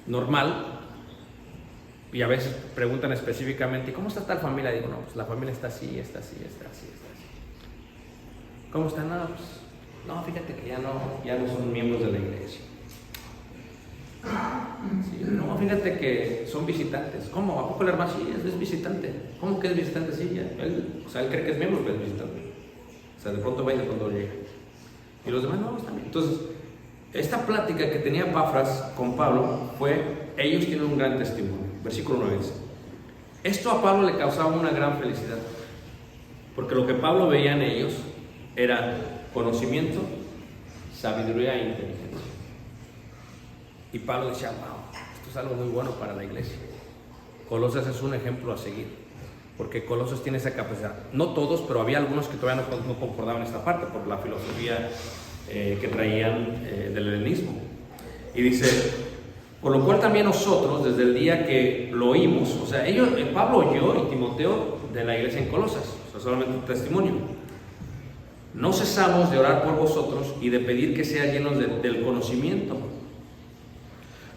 normal, y a veces preguntan específicamente, ¿cómo está tal familia? Digo, no, pues la familia está así, está así, está así, está así. ¿Cómo están? No, pues, no, fíjate que ya no son miembros de la iglesia. Sí, no, fíjate que son visitantes. ¿Cómo? ¿A poco el hermano sí es visitante? ¿Cómo que es visitante? Sí, ya. Él cree que es miembro, pero es visitante. O sea, de pronto va y de pronto llega. Y los demás no, están bien. Entonces, esta plática que tenía Epafras con Pablo fue, ellos tienen un gran testimonio. Versículo 9 dice, esto a Pablo le causaba una gran felicidad, porque lo que Pablo veía en ellos era conocimiento, sabiduría e inteligencia. Y Pablo decía, wow, esto es algo muy bueno para la iglesia. Colosas es un ejemplo a seguir, porque Colosas tiene esa capacidad. No todos, pero había algunos que todavía no concordaban esta parte por la filosofía que traían del helenismo. Y dice, por lo cual también nosotros, desde el día que lo oímos, o sea, Pablo oyó y Timoteo de la iglesia en Colosas, o sea, solamente un testimonio. No cesamos de orar por vosotros y de pedir que sean llenos del conocimiento.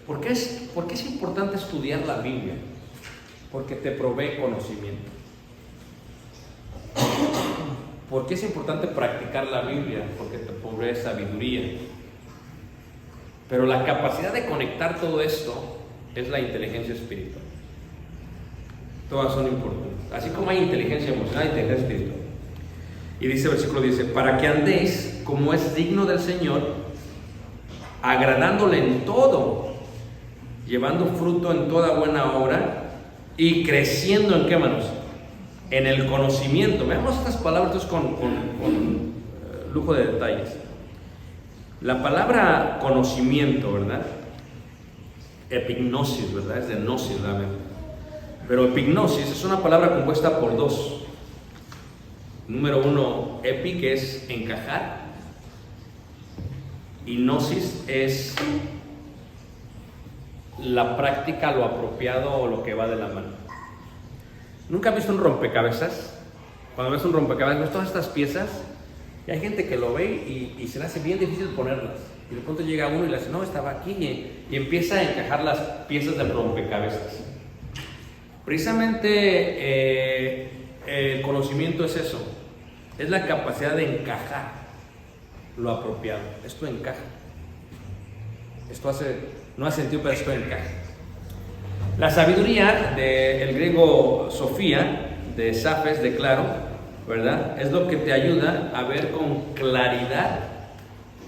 ¿Por qué es importante estudiar la Biblia? Porque te provee conocimiento. ¿Por qué es importante practicar la Biblia? Porque te provee sabiduría. Pero la capacidad de conectar todo esto es la inteligencia espiritual. Todas son importantes. Así como hay inteligencia emocional, hay inteligencia espiritual. Y dice el versículo 10, para que andéis como es digno del Señor, agradándole en todo, llevando fruto en toda buena obra y creciendo en qué, manos, en el conocimiento. Veamos estas palabras con lujo de detalles. La palabra conocimiento, ¿verdad? Epignosis, ¿verdad? Es de gnosis, ¿verdad? Pero epignosis es una palabra compuesta por dos. Número uno, epi, que es encajar, y gnosis es la práctica, lo apropiado o lo que va de la mano. ¿Nunca has visto un rompecabezas? Cuando ves un rompecabezas, ves todas estas piezas y hay gente que lo ve y se le hace bien difícil ponerlas. Y de pronto llega uno y le dice, no, estaba aquí, y empieza a encajar las piezas del rompecabezas. Precisamente el conocimiento es eso, es la capacidad de encajar lo apropiado. Esto encaja. Esto no hace sentido, pero esto encaja. La sabiduría del griego Sofía, de Safes, de claro, ¿verdad? Es lo que te ayuda a ver con claridad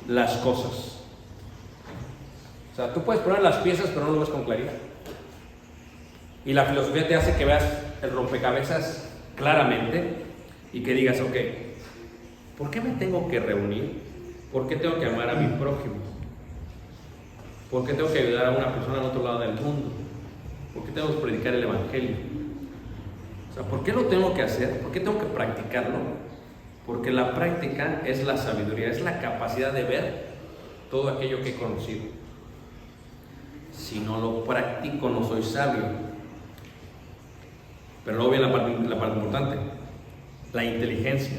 las cosas. O sea, tú puedes poner las piezas, pero no lo ves con claridad. Y la filosofía te hace que veas el rompecabezas claramente y que digas, ok, ¿por qué me tengo que reunir? ¿Por qué tengo que amar a mi prójimo? ¿Por qué tengo que ayudar a una persona al otro lado del mundo? ¿Por qué tengo que predicar el evangelio? O sea, ¿por qué lo tengo que hacer? ¿Por qué tengo que practicarlo? Porque la práctica es la sabiduría, es la capacidad de ver todo aquello que he conocido. Si no lo practico, no soy sabio. Pero luego viene la parte importante, la inteligencia.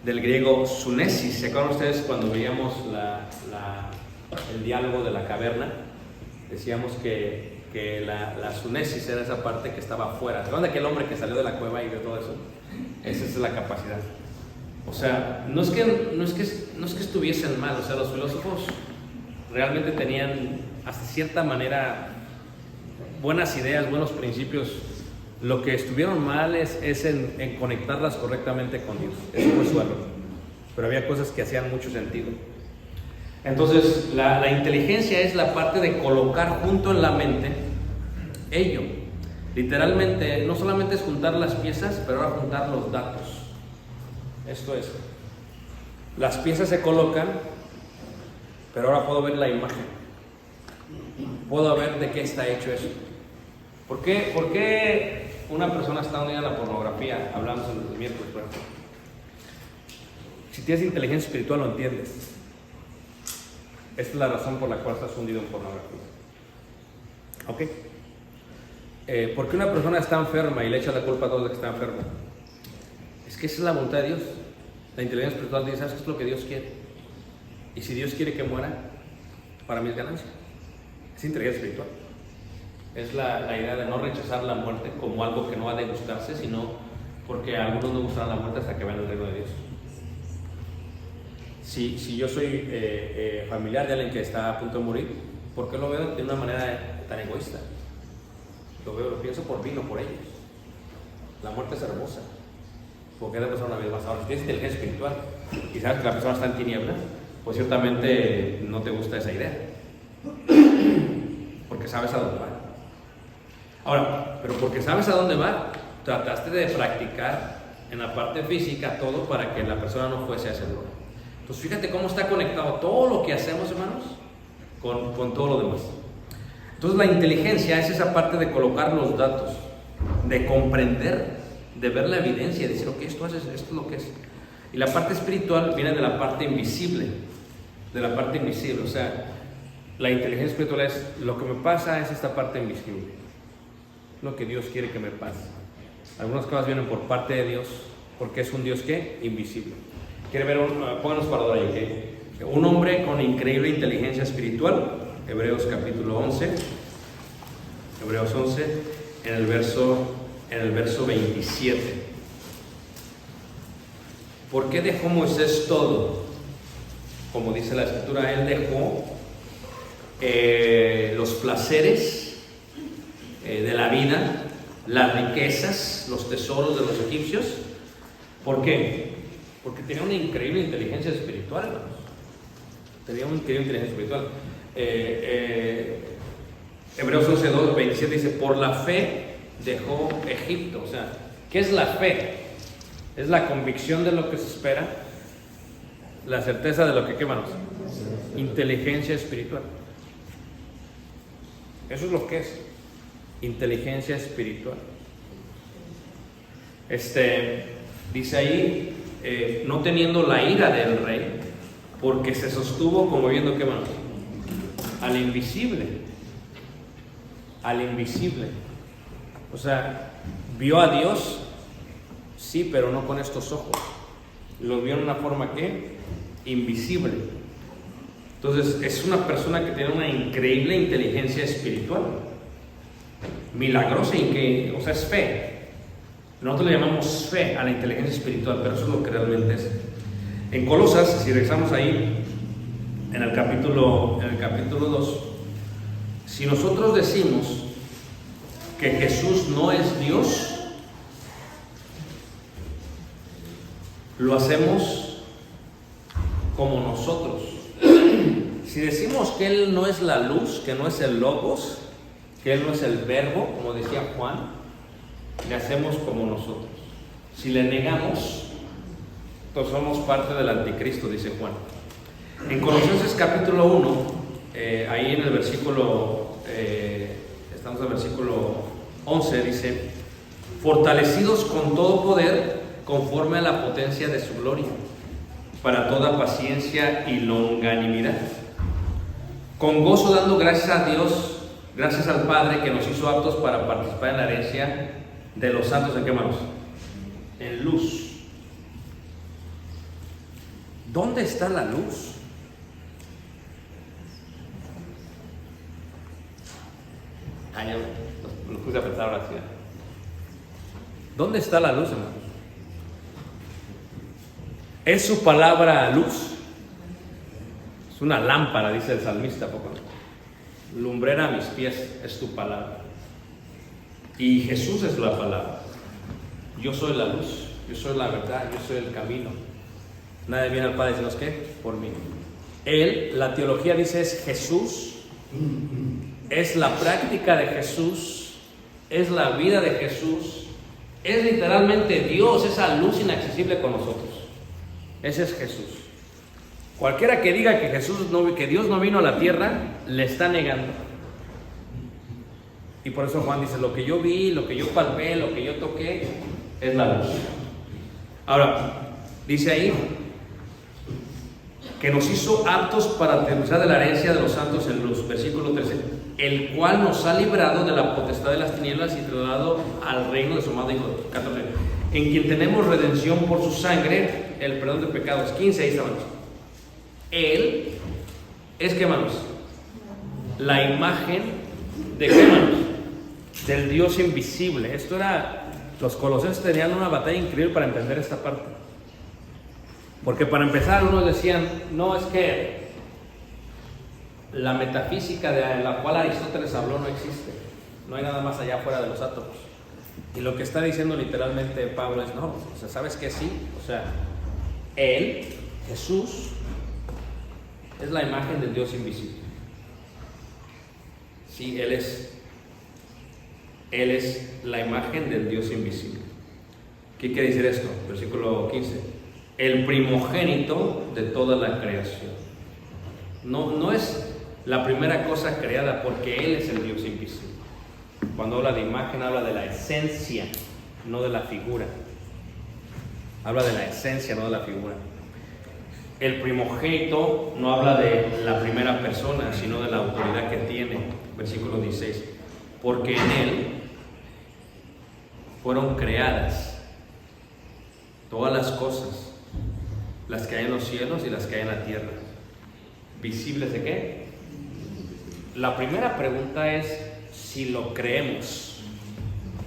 Del griego sunesis. ¿Se acuerdan ustedes cuando veíamos el diálogo de la caverna? Decíamos que la sunesis era esa parte que estaba afuera. ¿Se acuerdan de aquel hombre que salió de la cueva y vio todo eso? Esa es la capacidad. O sea, no es que estuviesen mal. O sea, los filósofos realmente tenían hasta cierta manera buenas ideas, buenos principios. Lo que estuvieron mal es en conectarlas correctamente con Dios. Eso fue su error. Pero había cosas que hacían mucho sentido. Entonces, la inteligencia es la parte de colocar junto en la mente ello. Literalmente, no solamente es juntar las piezas, pero ahora juntar los datos. Esto es, las piezas se colocan, pero ahora puedo ver la imagen. Puedo ver de qué está hecho eso. ¿Por qué una persona está unida a la pornografía? Hablamos el miércoles, por ejemplo. Si tienes inteligencia espiritual lo entiendes. Esta es la razón por la cual estás hundido en pornografía. ¿Ok? ¿Por qué una persona está enferma y le echa la culpa a todos de que está enfermo? Es que esa es la voluntad de Dios. La inteligencia espiritual dice, ¿sabes qué es lo que Dios quiere? Y si Dios quiere que muera, para mí es ganancia. Es inteligencia espiritual. Es la idea de no rechazar la muerte como algo que no ha de gustarse, sino porque a algunos no gustará la muerte hasta que vean el reino de Dios. Si yo soy familiar de alguien que está a punto de morir, ¿por qué lo veo de una manera tan egoísta? Lo pienso por mí, no por ellos. La muerte es hermosa, porque es de pasar una vida más. Ahora, si tienes inteligencia espiritual y sabes que la persona está en tinieblas, pues ciertamente no te gusta esa idea, porque sabes a dónde va. Ahora, pero porque sabes a dónde va, trataste de practicar en la parte física, todo para que la persona no fuese a ese lugar. Entonces fíjate cómo está conectado todo lo que hacemos, hermanos, con todo lo demás. Entonces la inteligencia es esa parte de colocar los datos, de comprender, de ver la evidencia, de decir, ok, esto es lo que es. Y la parte espiritual viene de la parte invisible, o sea, la inteligencia espiritual es, lo que me pasa es esta parte invisible, lo que Dios quiere que me pase. Algunas cosas vienen por parte de Dios, porque es un Dios que invisible. ¿Quiere ver? Pónganos para ahí, ¿okay? Un hombre con increíble inteligencia espiritual, Hebreos capítulo 11, Hebreos 11, en el verso 27. ¿Por qué dejó Moisés todo? Como dice la escritura, él dejó los placeres de la vida, las riquezas, los tesoros de los egipcios. ¿Por qué? Porque tenía una increíble inteligencia espiritual, hermanos. Tenía una increíble inteligencia espiritual. Hebreos 11, 27 dice, por la fe dejó Egipto. O sea, ¿qué es la fe? Es la convicción de lo que se espera, la certeza de lo que, ¿qué, hermanos? Inteligencia espiritual. Eso es lo que es inteligencia espiritual. Dice ahí, no teniendo la ira del rey, porque se sostuvo como viendo, ¿qué, hermanos? Al invisible. O sea, vio a Dios, sí, pero no con estos ojos. Lo vio en una forma que invisible. Entonces es una persona que tiene una increíble inteligencia espiritual, milagrosa, o sea, es fe. Nosotros le llamamos fe a la inteligencia espiritual, pero eso es lo que realmente es. En Colosas, si regresamos ahí en el capítulo 2, si nosotros decimos que Jesús no es Dios, lo hacemos como nosotros. Si decimos que Él no es la luz, que no es el logos, que Él no es el verbo, como decía Juan, le hacemos como nosotros. Si le negamos, entonces somos parte del anticristo, dice Juan. En Colosenses capítulo 1, ahí en el versículo, estamos en el versículo 11, dice, fortalecidos con todo poder, conforme a la potencia de su gloria, para toda paciencia y longanimidad, con gozo dando gracias a Dios, gracias al Padre que nos hizo aptos para participar en la herencia de los santos. ¿En qué, hermanos? En luz. ¿Dónde está la luz? Yo lo puse a pensar ahora, ¿sí? ¿Dónde está la luz, hermanos? ¿Es su palabra luz? Es una lámpara, dice el salmista, poco. Lumbrera a mis pies es tu palabra. Y Jesús es la palabra. Yo soy la luz, yo soy la verdad, yo soy el camino. Nadie viene al Padre sino que por mí. Él, la teología dice, es Jesús, es la práctica de Jesús, es la vida de Jesús, es literalmente Dios, esa luz inaccesible con nosotros. Ese es Jesús. Cualquiera que diga que Dios no vino a la tierra, le está negando. Y por eso Juan dice, lo que yo vi, lo que yo palpé, lo que yo toqué, es la luz. Ahora, dice ahí, que nos hizo aptos para utilizar de la herencia de los santos en luz, versículo 13, el cual nos ha librado de la potestad de las tinieblas y trasladado al reino de su amado Hijo. 14, en quien tenemos redención por su sangre, el perdón de pecados. 15, ahí estamos. Él es, ¿qué, hermanos? La imagen de, ¿qué, hermanos? Del Dios invisible. Esto era, los colosenses tenían una batalla increíble para entender esta parte. Porque para empezar, unos decían, no, es que la metafísica de la cual Aristóteles habló no existe. No hay nada más allá fuera de los átomos. Y lo que está diciendo literalmente Pablo es, no, o sea, ¿sabes qué? Sí, o sea, Él, Jesús, es la imagen del Dios invisible. Sí, Él es la imagen del Dios invisible. ¿Qué quiere decir esto? Versículo 15. El primogénito de toda la creación. No es la primera cosa creada, porque Él es el Dios invisible. Cuando habla de imagen, habla de la esencia, no de la figura. Habla de la esencia, no de la figura. El primogénito no habla de la primera persona, sino de la autoridad que tiene. Versículo 16. Porque en Él fueron creadas todas las cosas, las que hay en los cielos y las que hay en la tierra. ¿Visibles de qué? La primera pregunta es si lo creemos.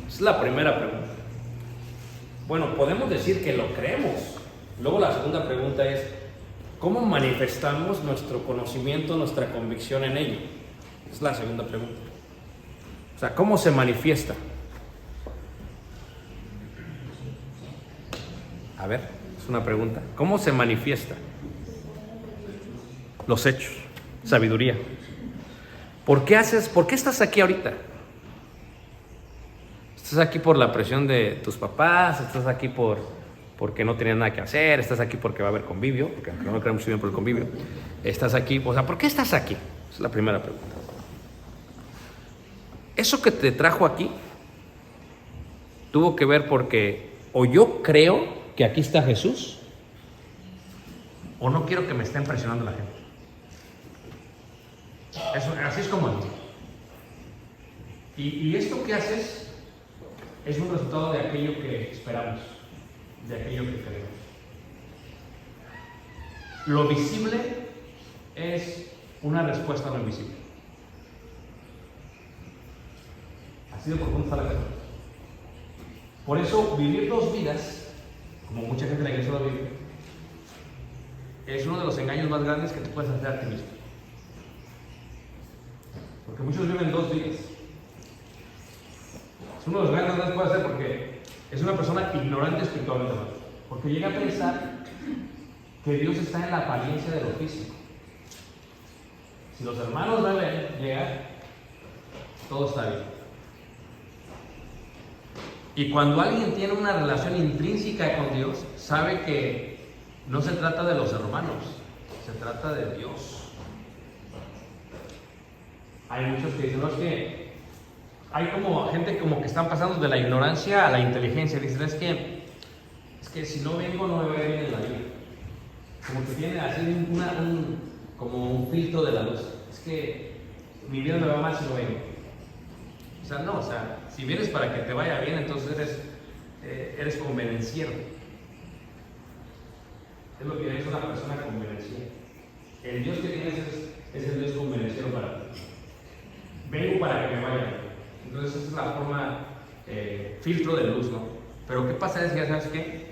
Es la primera pregunta. Bueno, podemos decir que lo creemos. Luego la segunda pregunta es ¿cómo manifestamos nuestro conocimiento, nuestra convicción en ello? Es la segunda pregunta. O sea, ¿cómo se manifiesta? A ver, es una pregunta. ¿Cómo se manifiesta? Los hechos, sabiduría. ¿Por qué estás aquí ahorita? ¿Estás aquí por la presión de tus papás? ¿Estás aquí porque no tenías nada que hacer? ¿Estás aquí porque va a haber convivio? Porque aunque no creemos bien por el convivio. ¿Estás aquí? O sea, ¿por qué estás aquí? Esa es la primera pregunta. Eso que te trajo aquí tuvo que ver porque o yo creo que aquí está Jesús, o no quiero que me estén presionando la gente. Así es como es. Y esto que haces es un resultado de aquello que esperamos, de aquello que queremos. Lo visible es una respuesta a lo invisible. Así de profundo está la cosa. Por eso, vivir dos vidas, como mucha gente en la iglesia lo vive, es uno de los engaños más grandes que te puedes hacer a ti mismo. Porque muchos viven dos vidas. Es uno de los engaños más grandes que puedes hacer porque es una persona ignorante espiritualmente. Porque llega a pensar que Dios está en la apariencia de lo físico. Si los hermanos me ven llegar, todo está bien. Y cuando alguien tiene una relación intrínseca con Dios, sabe que no se trata de los hermanos, se trata de Dios. Hay muchos que dicen, no, es que hay como gente como que están pasando de la ignorancia a la inteligencia. Dicen, es que si no vengo no me va a ir bien en la vida. Como que tiene así como un filtro de la luz. Es que mi vida me va mal si no vengo. O sea, no, si vienes para que te vaya bien, entonces eres convenenciero. Es lo que es una persona convenenciera. El Dios que tienes es el Dios convenenciero para ti. Vengo para que me vaya bien. Entonces esa es la forma, filtro de luz, ¿no? Pero ¿qué pasa? Es que, ¿sabes qué?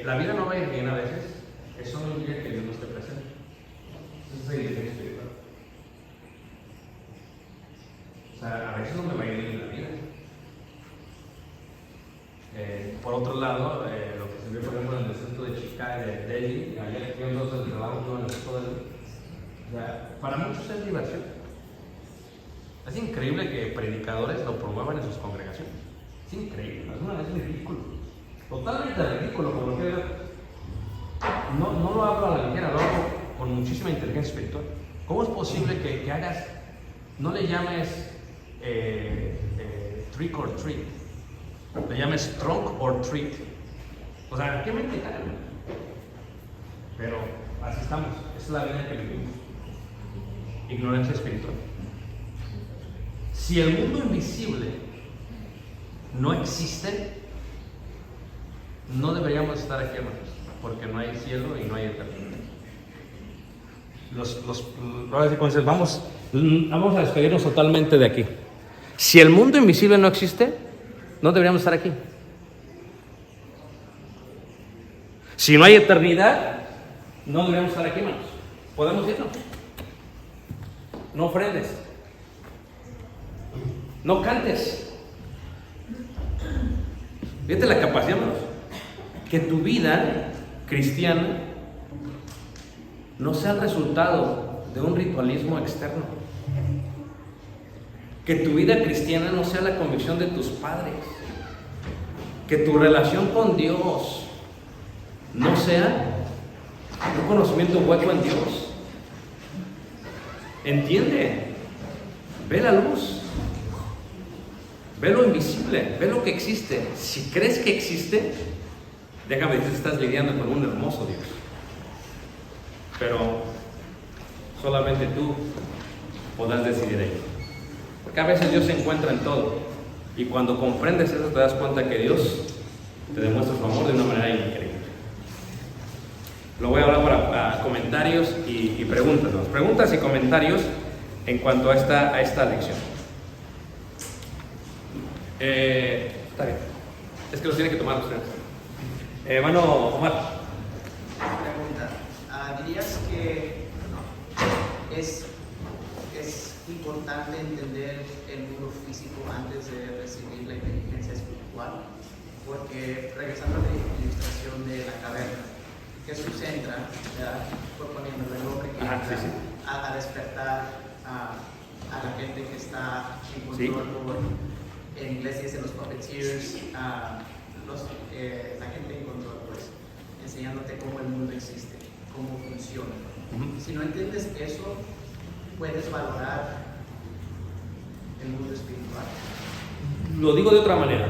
La vida no va a ir bien a veces. Eso no implica que Dios no esté presente. Esa es la inteligencia espiritual. O sea, a veces no me va a ir bien en la vida. Por otro lado, lo que se vio, por ejemplo, en el desierto de Chicago, de Delhi, ayer que nosotros el trabajo en el desierto de Delhi. O sea, para muchos es diversión. Es increíble que predicadores lo promuevan en sus congregaciones. Es increíble, es ridículo. Totalmente ridículo, como que no lo hablo a la ligera, lo hago con muchísima inteligencia espiritual. ¿Cómo es posible que hagas, no le llames trick or treat, le llames trunk or treat? O sea, ¿qué mente cae? Pero así estamos, esa es la vida que vivimos. Ignorancia espiritual. Si el mundo invisible no existe, no deberíamos estar aquí, hermanos, porque no hay cielo y no hay eternidad. Vamos a despedirnos totalmente de aquí. Si el mundo invisible no existe, no deberíamos estar aquí. Si no hay eternidad, no deberíamos estar aquí, hermanos. Podemos irnos. No ofrendes. No cantes. Fíjate la capacidad, hermanos. Que tu vida cristiana no sea el resultado de un ritualismo externo. Que tu vida cristiana no sea la convicción de tus padres. Que tu relación con Dios no sea un conocimiento hueco en Dios. Entiende, ve la luz, ve lo invisible, ve lo que existe. Si crees que existe, déjame decir que estás lidiando con un hermoso Dios. Pero solamente tú podrás decidir ello. Porque a veces Dios se encuentra en todo. Y cuando comprendes eso te das cuenta que Dios te demuestra su amor de una manera increíble. Lo voy a hablar para comentarios y preguntas, ¿no? Preguntas y comentarios en cuanto a esta lección. Está bien. Es que los tienen que tomar ustedes. Bueno, Omar. Pregunta. ¿Dirías que es importante entender el mundo físico antes de recibir la inteligencia espiritual? Porque regresando a la ilustración de la caverna, Jesús entra, proponiéndole el hombre que entra a despertar a la gente que está en control por, en inglés se dicen los puppeteers, la gente en control, pues, enseñándote cómo el mundo existe, cómo funciona. Si no entiendes eso, puedes valorar el mundo espiritual. Lo digo de otra manera.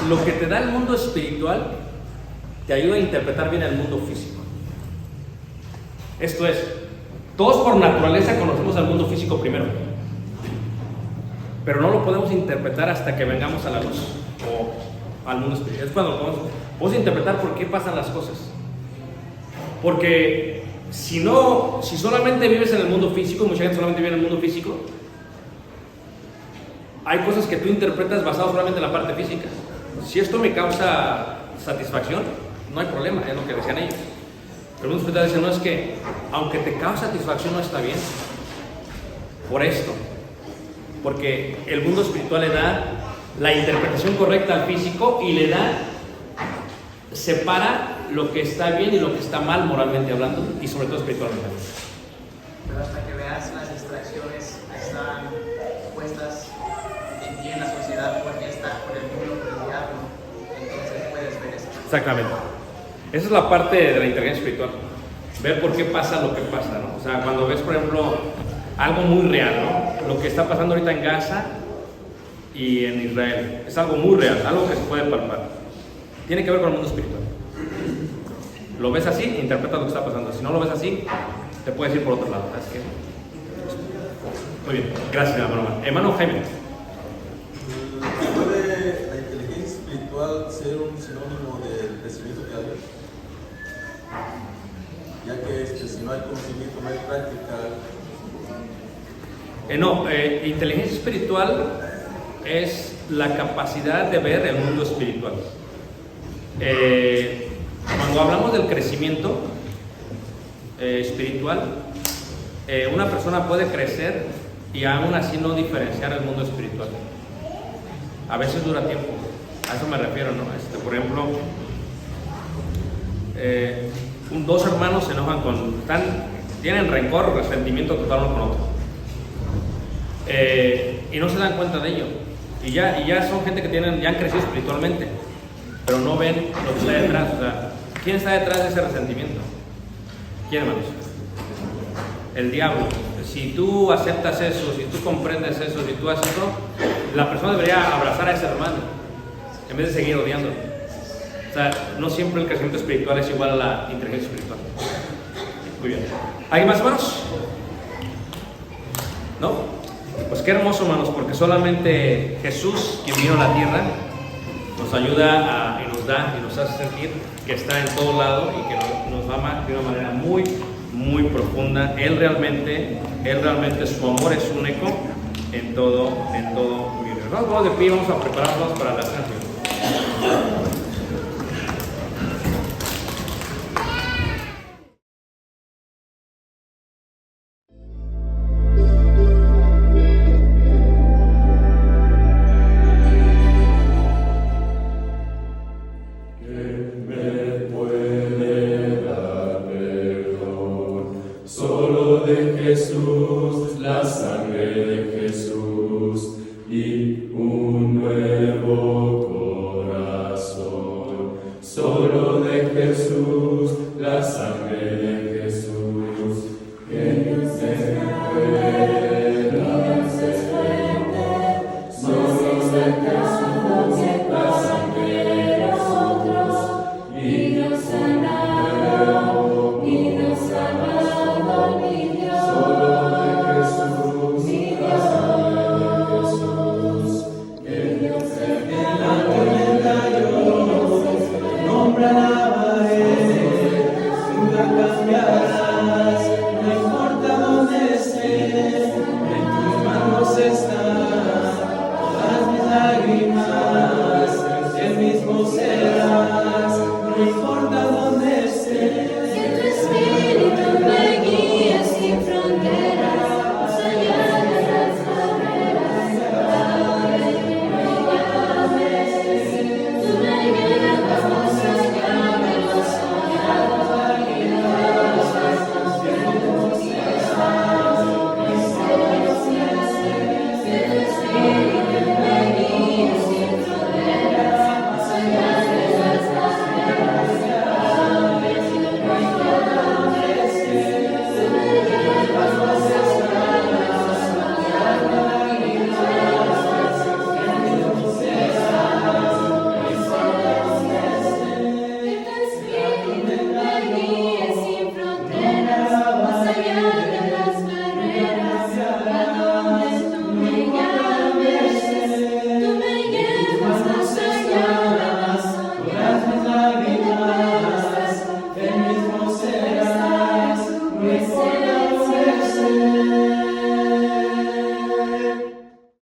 Lo que te da el mundo espiritual te ayuda a interpretar bien el mundo físico. Esto es, todos por naturaleza conocemos al mundo físico primero, pero no lo podemos interpretar hasta que vengamos a la luz o al mundo espiritual. Es cuando lo podemos interpretar por qué pasan las cosas. Porque si solamente vives en el mundo físico, mucha gente solamente vive en el mundo físico, hay cosas que tú interpretas basadas solamente en la parte física. Si esto me causa satisfacción, no hay problema, es lo que decían ellos. Pero el mundo espiritual dice, no, es que aunque te causa satisfacción no está bien. Por esto. Porque el mundo espiritual le da la interpretación correcta al físico y le da, separa lo que está bien y lo que está mal moralmente hablando y sobre todo espiritualmente. Pero hasta que veas las distracciones que están puestas en ti en la sociedad por el mundo, por el diablo, entonces puedes ver eso. Exactamente. Esa es la parte de la inteligencia espiritual. Ver por qué pasa lo que pasa, ¿no? O sea, cuando ves, por ejemplo, algo muy real, ¿no? Lo que está pasando ahorita en Gaza y en Israel. Es algo muy real, algo que se puede palpar. Tiene que ver con el mundo espiritual. Lo ves así, interpretas lo que está pasando. Si no lo ves así, te puedes ir por otro lado. Así que... Muy bien, gracias, hermano Jaime. ¿Puede la inteligencia espiritual ser un sinónimo del crecimiento diario? Ya que si no hay conocimiento, no hay práctica. Inteligencia espiritual es la capacidad de ver el mundo espiritual. Cuando hablamos del crecimiento espiritual, una persona puede crecer y aún así no diferenciar el mundo espiritual. A veces dura tiempo, a eso me refiero, ¿no? Por ejemplo, dos hermanos se enojan tienen rencor, resentimiento total uno con otro. Y no se dan cuenta de ello. Y ya son gente que ya han crecido espiritualmente, pero no ven lo que está detrás. O sea, ¿quién está detrás de ese resentimiento? ¿Quién, hermanos? El diablo. Si tú aceptas eso, si tú comprendes eso, si tú haces eso, la persona debería abrazar a ese hermano en vez de seguir odiándolo. O sea, no siempre el crecimiento espiritual es igual a la inteligencia espiritual. Muy bien. ¿Alguien más, hermanos? ¿No? Pues qué hermoso, hermanos, porque solamente Jesús, quien vino a la tierra, nos ayuda y nos da y nos hace sentir que está en todo lado y que nos ama de una manera muy, muy profunda. Él realmente, su amor es único en todo universo. Vamos de pie, vamos a prepararnos para la cena. Solo de Jesús, la sangre de Jesús y un nuevo solo de Jesús, la sangre de Jesús, que nos escuela, nos esplende, solo de Jesús, la sangre de nosotros, y nos sanado, mi Dios, solo de Jesús, la sangre de Jesús, que nos nombre alabaré, nunca cambiarás, no importa dónde esté, en tus manos están todas mis lágrimas, el mismo será.